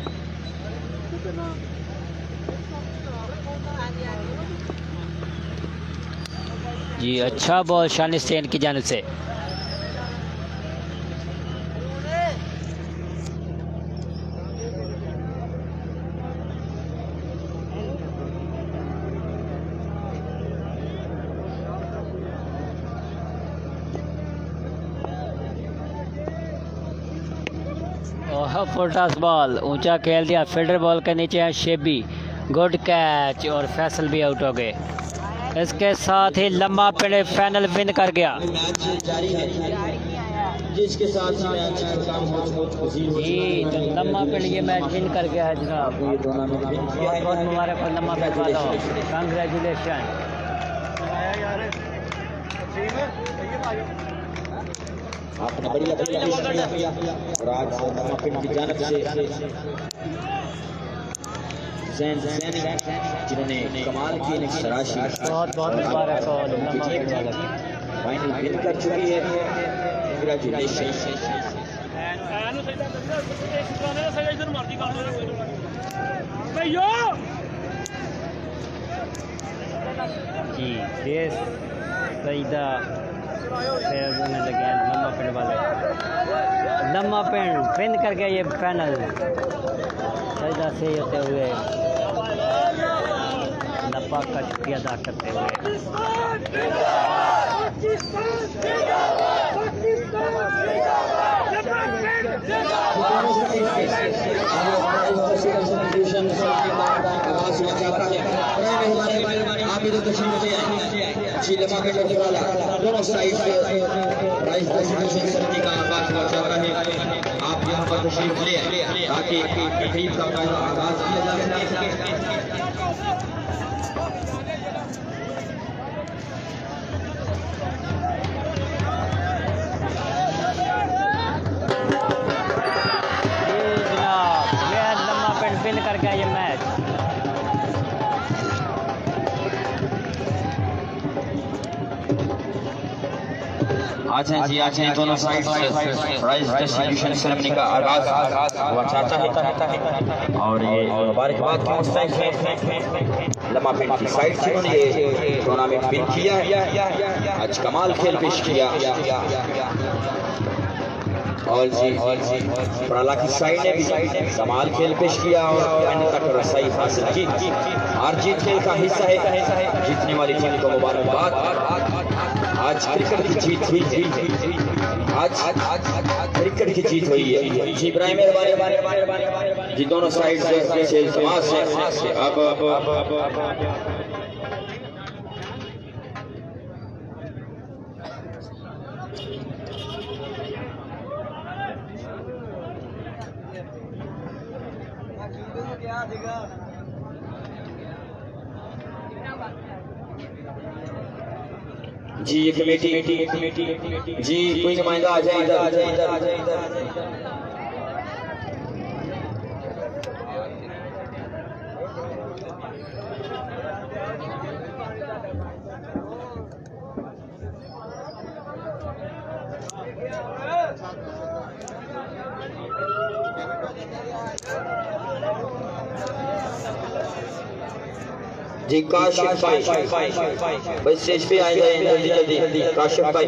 जी अच्छा बॉल शानी स्टेन की जानिब से। फुलटॉस बॉल ऊंचा खेल दिया, फील्डर बॉल के नीचे है शेबी, गुड कैच, और फैसल भी आउट हो गए। इसके साथ ही लम्हा पिंड फाइनल विन कर गया। मैच जारी है जिसके साथ मैच खत्म हो जी तो लम्हा पिंड ये मैच विन कर गया है जनाब। बहुत बहुत मुबारक हो लम्हा पिंड वालों, कंग्रेचुलेशन। आपने बढ़िया और आज पिंड की जानिब से जिन्होंने कमाल की एक सराशी बहुत बहुत मुबारक हो लम्हा पिंड वालों की। फाइनल विन कर चुकी है। कंग्रेचुलेशन। जी देश सईदा होने लगे हैं लम्हा पिंड वाले। लम्हा पिंड विन कर गया ये फाइनल, सईदा से होते हुए लपा का शुक्रिया अदा करते हुए। दोनों साइड से प्राइस डिस्ट्रीब्यूशन समिति का आगाज हुआ चाहता है। आप यहाँ पर तशरीफ ले ताकि तकरीब का आगाज किया जा सके। विन कर गया ये मैच। आज हैं जी, आज हैं दोनों साइड से प्राइज डिस्ट्रीब्यूशन सेरेमनी का आगाज हुआ चाहता है, और ये मुबारकबाद की मुस्तहिक है लम्हा पिंड की साइड से उन्होंने ये टूर्नामेंट विन किया है। आज कमाल खेल पेश किया, और जी प्राला की साइड ने भी कमाल खेल पेश किया और फाइनल तक रसाई हासिल की। हार जीत खेल का हिस्सा है, जीतने वाली टीम को मुबारकबाद। आज क्रिकेट की जीत हुई है, आज क्रिकेट की जीत हुई है। जी इब्राहिम मेहरबानी जी, दोनों साइड से इल्तिमास है अब जी ये कमेटी जी कोई नुमाइंदा आ जाए इधर। जी काशिफ भाई स्टेज पे आए जाए जल्दी काशिफ भाई।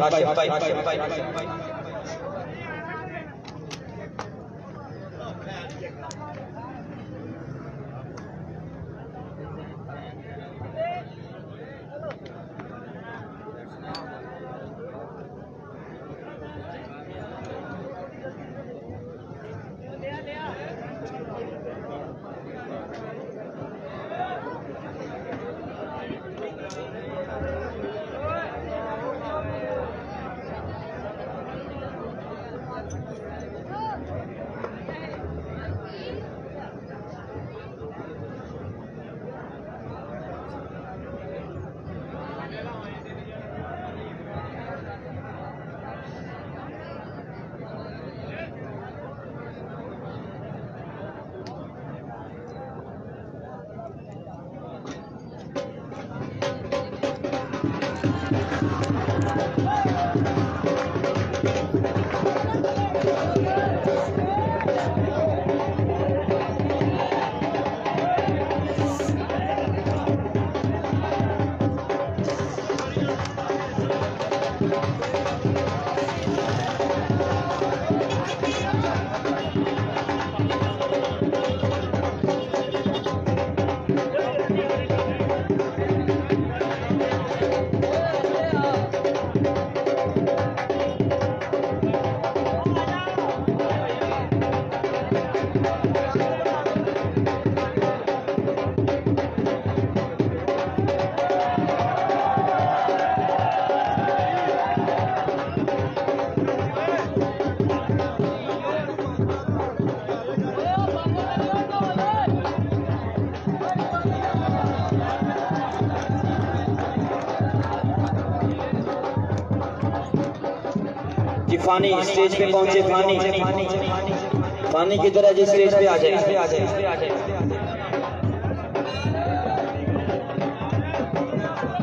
जी फानी स्टेज पे पहुंचे। फानी की तरह जी स्टेज पे आ जाए।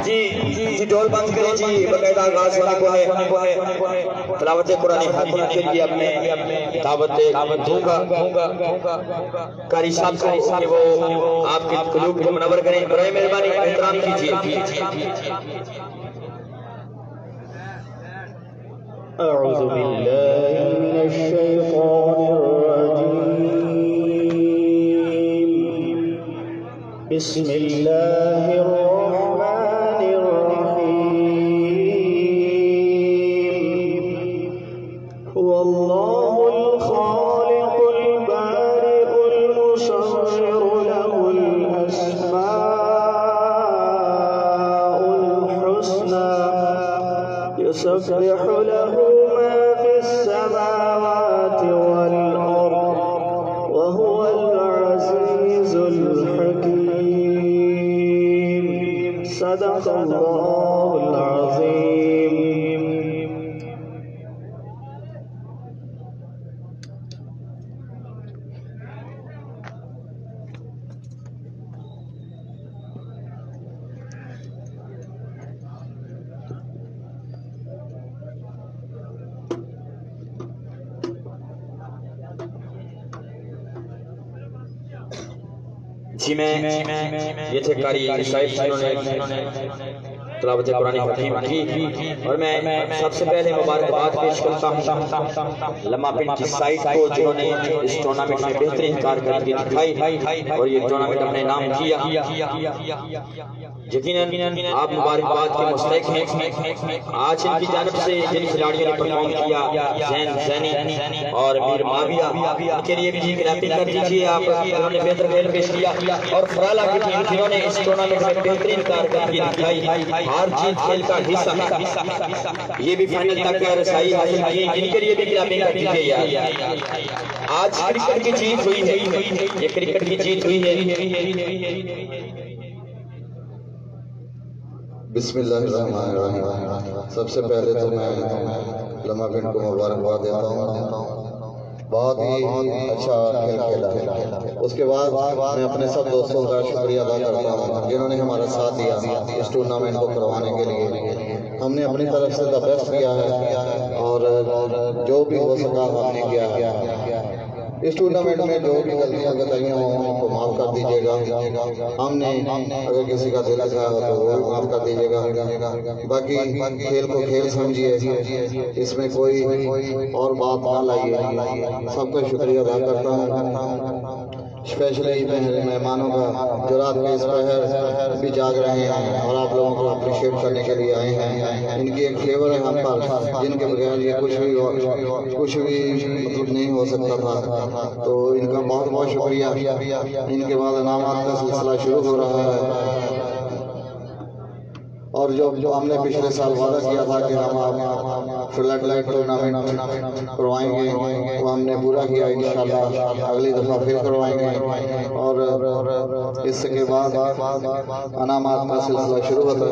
जी ढोल बंद करें जी। बकायदा आगाज होने को है। तिलावत कुरानी हकीम के लिए अपने दावत दूंगा कारी साहब को कि वो आपके कुलूब को मुनव्वर करें। बड़े मेहरबानी एहतराम कीजिए। अऊज़ु बिल्लाहि मिनश शैतानिर रजीम। बिस्मिल्लाहिर रहमानिर रहीम। हुवल्लाहुल खालिकुल बारिउल मुसव्विरु लहुल अस्माउल हुस्ना युसब्बिहु लहु मा फिस समावाति वल अर्द व हुवल अज़ीज़ुल हकीम। सदक़ल्लाहुल अज़ीम। जी मैं ये थे कारी साहिब जिन्होंने तिलावत कुरानी हकीम की। और मैं सबसे पहले मुबारकबाद पेश करता हूँ लम्हा पिंड की साइड को जिन्होंने इस टूर्नामेंट में बेहतरीन कारकर्दगी दिखाई और ये टूर्नामेंट अपने नाम किया। यकीनन आप मुबारकबाद के मुस्तहिक हैं। आज इनकी जानब से जिन खिलाड़ियों ने परफॉर्म किया जैन जैनी और मीर माविया, इनके लिए भी जी क्लैपिंग कर दीजिए आप। उन्होंने बेहतर खेल पेश किया। और फराला की टीम जिन्होंने इस टूर्नामेंट में बेहतरीन कारकर्दगी दिखाई, हार जीत खेल का हिस्सा है, ये भी फाइनल तक रसाई हासिल की, इनके लिए भी क्लैपिंग कर दीजिए यार। आज क्रिकेट की जीत हुई है, ये क्रिकेट की जीत हुई है। बिस्मिल्लाहिर्रहमानिर्रहीम। सबसे पहले तो मैं लम्हा पिंड को मुबारकबाद देता हूँ, बहुत ही अच्छा खेल खेला। उसके बाद मैं अपने सब दोस्तों का शुक्रिया अदा करता हूँ जिन्होंने हमारा साथ दिया इस टूर्नामेंट को करवाने के लिए। हमने अपनी तरफ से द बेस्ट किया है और जो भी हो सका हमने किया है। इस टूर्नामेंट में जो भी गलतियां बताई हों उनको माफ़ कर दीजिएगा। हमने अगर किसी का दिल लगा हो तो वो माफ़ कर दीजिएगा। बाकी खेल को खेल समझिए, इसमें कोई और बात ना लाइए। सबका शुक्रिया अदा करता हूँ, स्पेशली मेहमानों का जो रात के इस पहर भी जाग रहे हैं और आप लोगों को अप्रिशिएट करने के लिए आए हैं। इनकी एक फेवर है हम पर जिनके बगैर ये कुछ भी मतलब नहीं हो सकता था। तो इनका बहुत बहुत शुक्रिया। इनके बाद इनामात का सिलसिला शुरू हो रहा है और जो हमने पिछले साल वादा किया था कि हम फ्लड लाइट टूर्नामेंट करवाएंगे वो हमने पूरा किया। इंशाल्लाह अगली दफ़ा फिर करवाएंगे और इसके बाद इनामात का सिलसिला शुरू होता है।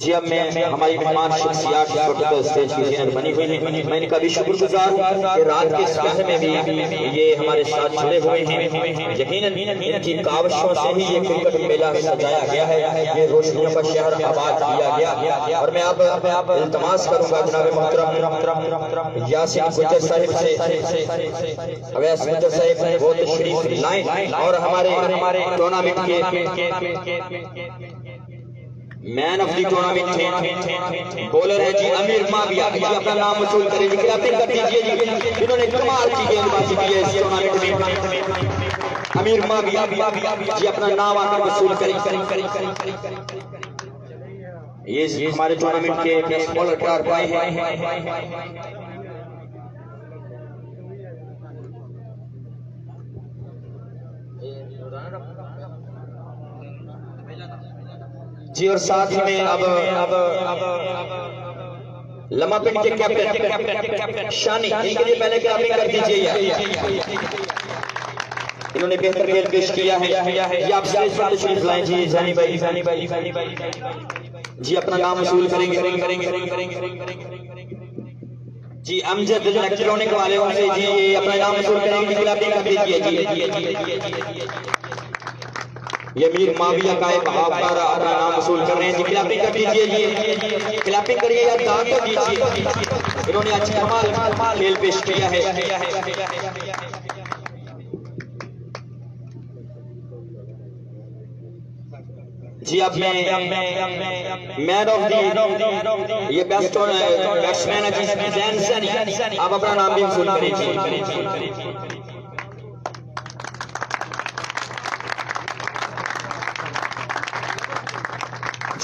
जी अब मैं हमारी मेहमान शख्सियात प्रोटोकॉल स्टेज की ज़िन्नत बनी हुई है, मैं इनका भी शुक्रगुजार हूँ कि रात के इस पहर में भी ये हमारे साथ जुड़े हुए हैं। यकीनन इनकी काविशों से ही ये क्रिकेट मेला सजाया गया है, ये रोशनियों का शहर आबाद किया गया। और मैं अब इल्तमास करूंगा जनाब मोहतरम यासिन गुज्जर साहिब से, अवैस गुज्जर साहिब वो तशरीफ लाएं और हमारे टूर्नामेंट के मैन ऑफ द टूर्नामेंट थे, बॉलर है जी अमीर माविया, जी अपना नाम वसूल करेंगे, कैप्टन कर दीजिए जी, इन्होंने कमाल की गेंदबाजी की है इस टूर्नामेंट में। अमीर माविया जी अपना नाम आकर वसूल करेंगे। ये हमारे टूर्नामेंट के बेस्ट बॉलर तैयार पाए हैं। जी और साथ ही में अब लम्हा पिंड के कैप्टन शानी, इनके लिए पहले क्लैपिंग कर दीजिए। इन्होंने बेहतर खेल पेश किया है। ये आप स्टेज पर तशरीफ लाएं जी जानी भाई जी, अपना नाम वसूल करेंगे जी। अमजद इलेक्ट्रॉनिक वाले उनसे जी अपना नाम वसूल करेंगे, क्लैपिंग कर दीजिए जी। ये मीर माविया का एक बहावदार अपना नाम वसूल कर रहे हैं जी, क्लैपिंग कर दीजिए जी, क्लैपिंग करिए या दाद तो दीजिए। इन्होंने अच्छा कमाल खेल पेश किया है। जी अब मैं मैन ऑफ दी ये बेस्ट बैट्समैन है जी जैन सैनी, आप अपना नाम भी वसूल करेंगे।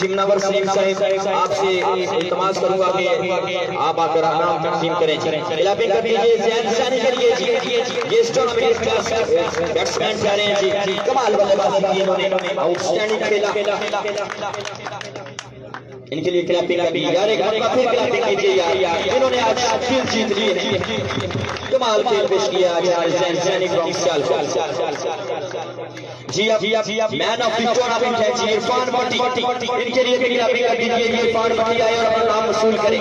जिमनावर सलीम साहिब आपसे इल्तमास करूंगा कि आप आकर नाम तकसीम करें। क्लैपिंग कर दीजिए जैन सैनी के लिए जी, ये इस टूर्नामेंट के बैट्समैन जा रहे हैं जी, कमाल बल्लेबाजी की इन्होंने, आउटस्टैंडिंग खेला। इनके लिए क्लैपिंग कर दीजिए यार, एक बार फिर क्लैपिंग कीजिए यार, इन्होंने आज फिर जीत ली है, कमाल खेल पेश किया आज जैन सैनी फ्रॉम सियालकोट। जी अब मैन ऑफ द टूर्नामेंट है जी इरफान भट्टी, इनके लिए भी क्लैपिंग कर दीजिए। ये इरफान भट्टी आए और अपना नाम वसूल करें।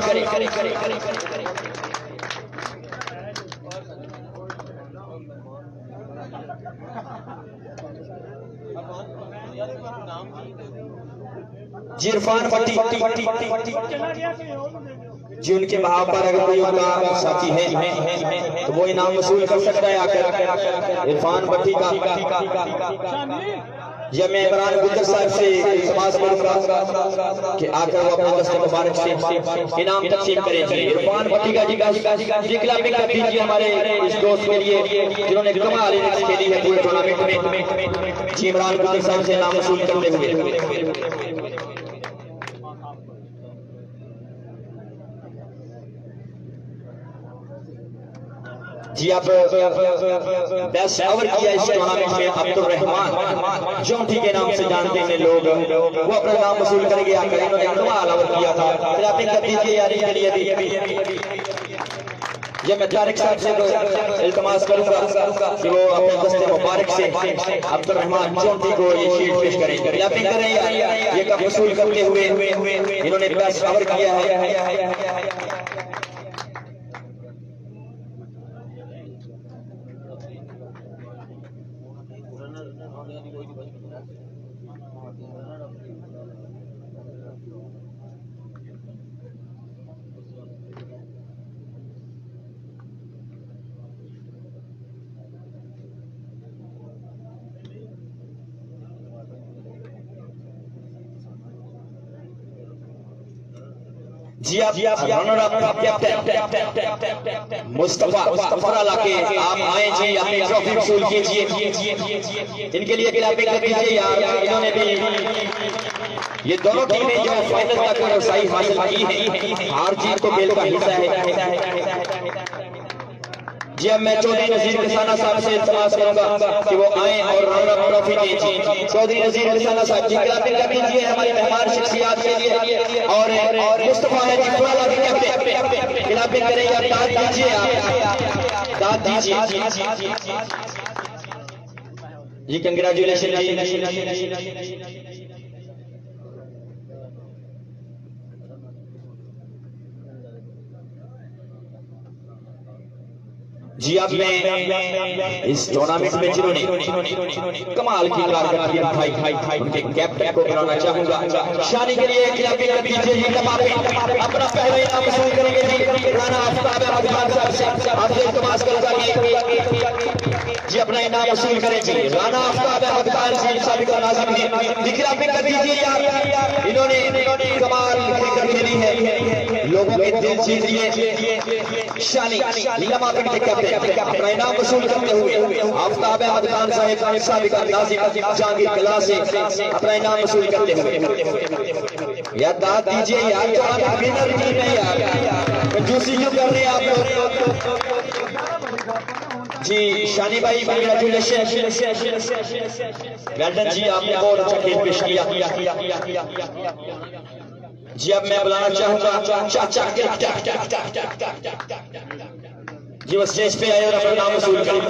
जी इरफान भट्टी जी, उनके बहाव पर अगर कोई उनका साथी है तो वो इनाम वसूल कर सकता है आकर। इरफान भट्टी का जब मैं इमरान गुज्जर साहब से समाज करूंगा कि आकर वो अपने दस्ते मुबारक से इनाम तकसीम करेंगे। इरफान भट्टी का जी क्लैपिंग कर दीजिए हमारे इस दोस्त के लिए जिन्होंने कमाल इनिंग्स खेली है पूरे टूर्नामेंट में। जी इमरान गुज्जर साहब से इनाम वसूल करते हुए जी आप बेस्ट ओवर किया इस टूर्नामेंट में अब्दुल रहमान जोंटी के नाम से जानते हैं लोग, वो अपना नाम वसूल करेंगे आकर। इन्होंने कमाल ओवर किया था, क्लैपिंग कर दीजिए यार इनके लिए भी। ये मैं तारिक साहब से इल्तमास करूंगा कि वो अपने दस्ते मुबारक से अब्दुल रहमान जोंटी को ये शील्ड पेश करेंगे। क्लैपिंग करें यार, ये कप वसूल करते हुए इन्होंने बेस्ट ओवर किया है। जी आप रनर अप कैप्टन मुस्तफा लाके आप आए जी, अपनी ट्रॉफी वसूल कीजिए। इनके लिए क्लैपिंग कर दीजिए यार, इन्होंने भी ये दोनों टीमें जो फाइनल तक रसाई हासिल की है, हार जीत तो खेल का हिस्सा है। जी अब मैं चौधरी नजीर किसाना साहब से इल्तमास करूंगा कि वो आए और रनर अप ट्रॉफी दीजिए। चौधरी नजीर किसाना साहब जी क्लैपिंग कर दीजिए हमारे मेहमान शख्सियात के लिए। और मुस्तफा है जी फुलाला के कैप्टन, क्लैपिंग करें या दाद दीजिए, दाद दीजिए जी। कंग्रेचुलेशन जी। जी अब मैं इस टूर्नामेंट में जिन्होंने कमाल की कारकर्दगी दिखाई उनके कैप्टन को बुलाना चाहूंगा। शानी के लिए अपना पहला इनाम वसूल करेंगे जी राना आफ्ताब अहमद खान साहब से। आप इल्तमास करूंगा जी अपना इनाम वसूल करें जी। राना आफ्ताब अहमद खान साहब नाज़िम है, जिक्र कर दीजिए यार। इन्होंने कमाल क्रिकेट खेली है, लोगों के दिल जीत लिए। शानी लम्हा पिंड के कैप्टन अपना इनाम वसूल करते हुए आफ्ताब अहमद खान साहब साबिक नाज़िम जहांगीर कला से अपना इनाम वसूल करते हुए यार दाद दीजिए यार। तो आप विनर टीम है यार, कंजूसी क्यों कर रहे हैं आप लोग जी। शानी भाई कांग्रेचुलेशन, वेल डन जी, आपने बहुत अच्छा खेल पेश किया जी। अब मैं बुलाना चाहूंगा चाचा जी, वो स्टेज पे आए और अपना नाम वसूल करें।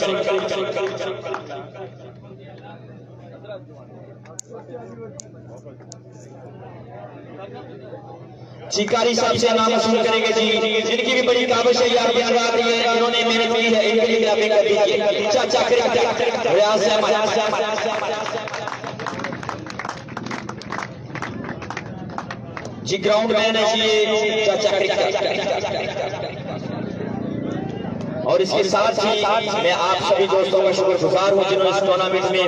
चिकारी साहब से नाम वसूल करेंगे जी, जिनकी भी बड़ी काबिश है यार, दिन रात ये इन्होंने मेहनत की है। इनके लिए ग्राफिक कर दीजिए चाचा रियाज अहमद जी, ग्राउंड मैन है जी ये चाचा। और इसके साथ ही मैं आप सभी दोस्तों का शुक्रगुजार हूं जिन्होंने इस टूर्नामेंट में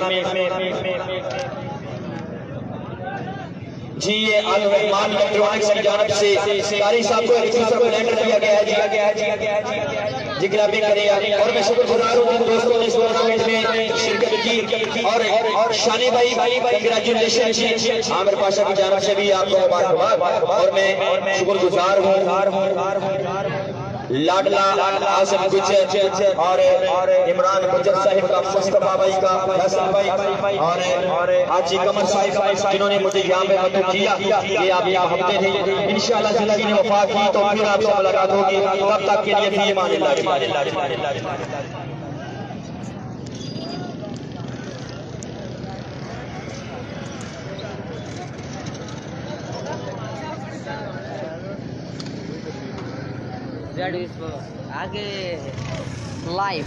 जी ये अल रहमान इलेक्ट्रॉनिक्स की जानिब से कारी साहब को एक दूसरा कैलेंडर दिया गया है जी ग्राफिक करेगा। और मैं शुक्रगुजार हूं जिन दोस्तों ने इस टूर्नामेंट में शिरकत की। और शानी भाई कांग्रेचुलेशन जी, आमिर पाशा की जानिब से भी आपको मुबारकबाद। और मैं शुक्रगुजार हूं लाडला आसिफ गुज्जर और इमरान गुज्जर साहिब का, मुस्तफा भाई का, हसन भाई और हाजी कमर साहिब जिन्होंने मुझे यहाँ पे मदद किया कि आप यहाँ हफ्ते थे। इंशाअल्लाह जिंदगी ने वफा की तो फिर आपसे मुलाकात होगी, तब तक के लिए भी ईमान अल्लाह। आगे लाइव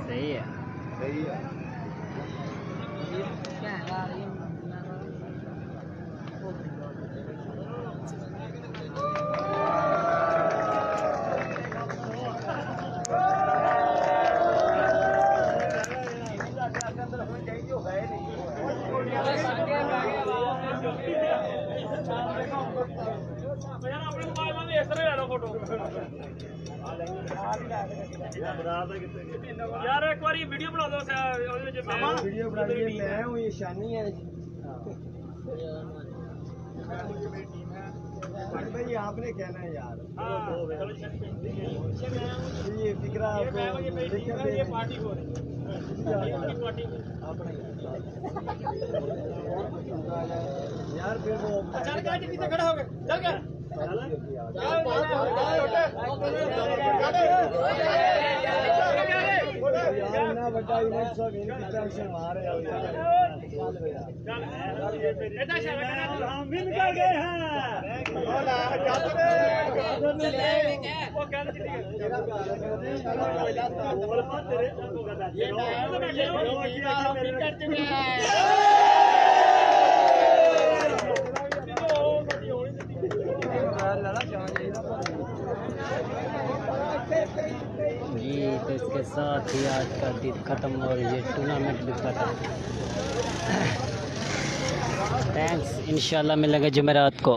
सही है। यार एक बार वीडियो बना दो, वीडियो बना दी मैं हूँ, ये शानी है भाई, आपने कहना है यार। ये फिक्रा ये पार्टी को यार फिर वो चल के पीछे खड़ा हो गए, चल के ना बड़ा इवेंट सब इनकी तरफ से मारे हम मिल गए हैं। जी तो इसके साथ ही आज का दिन ख़त्म और ये टूर्नामेंट भी ख़त्म। थैंक्स, इंशाल्लाह मिलेंगे जुमेरात को।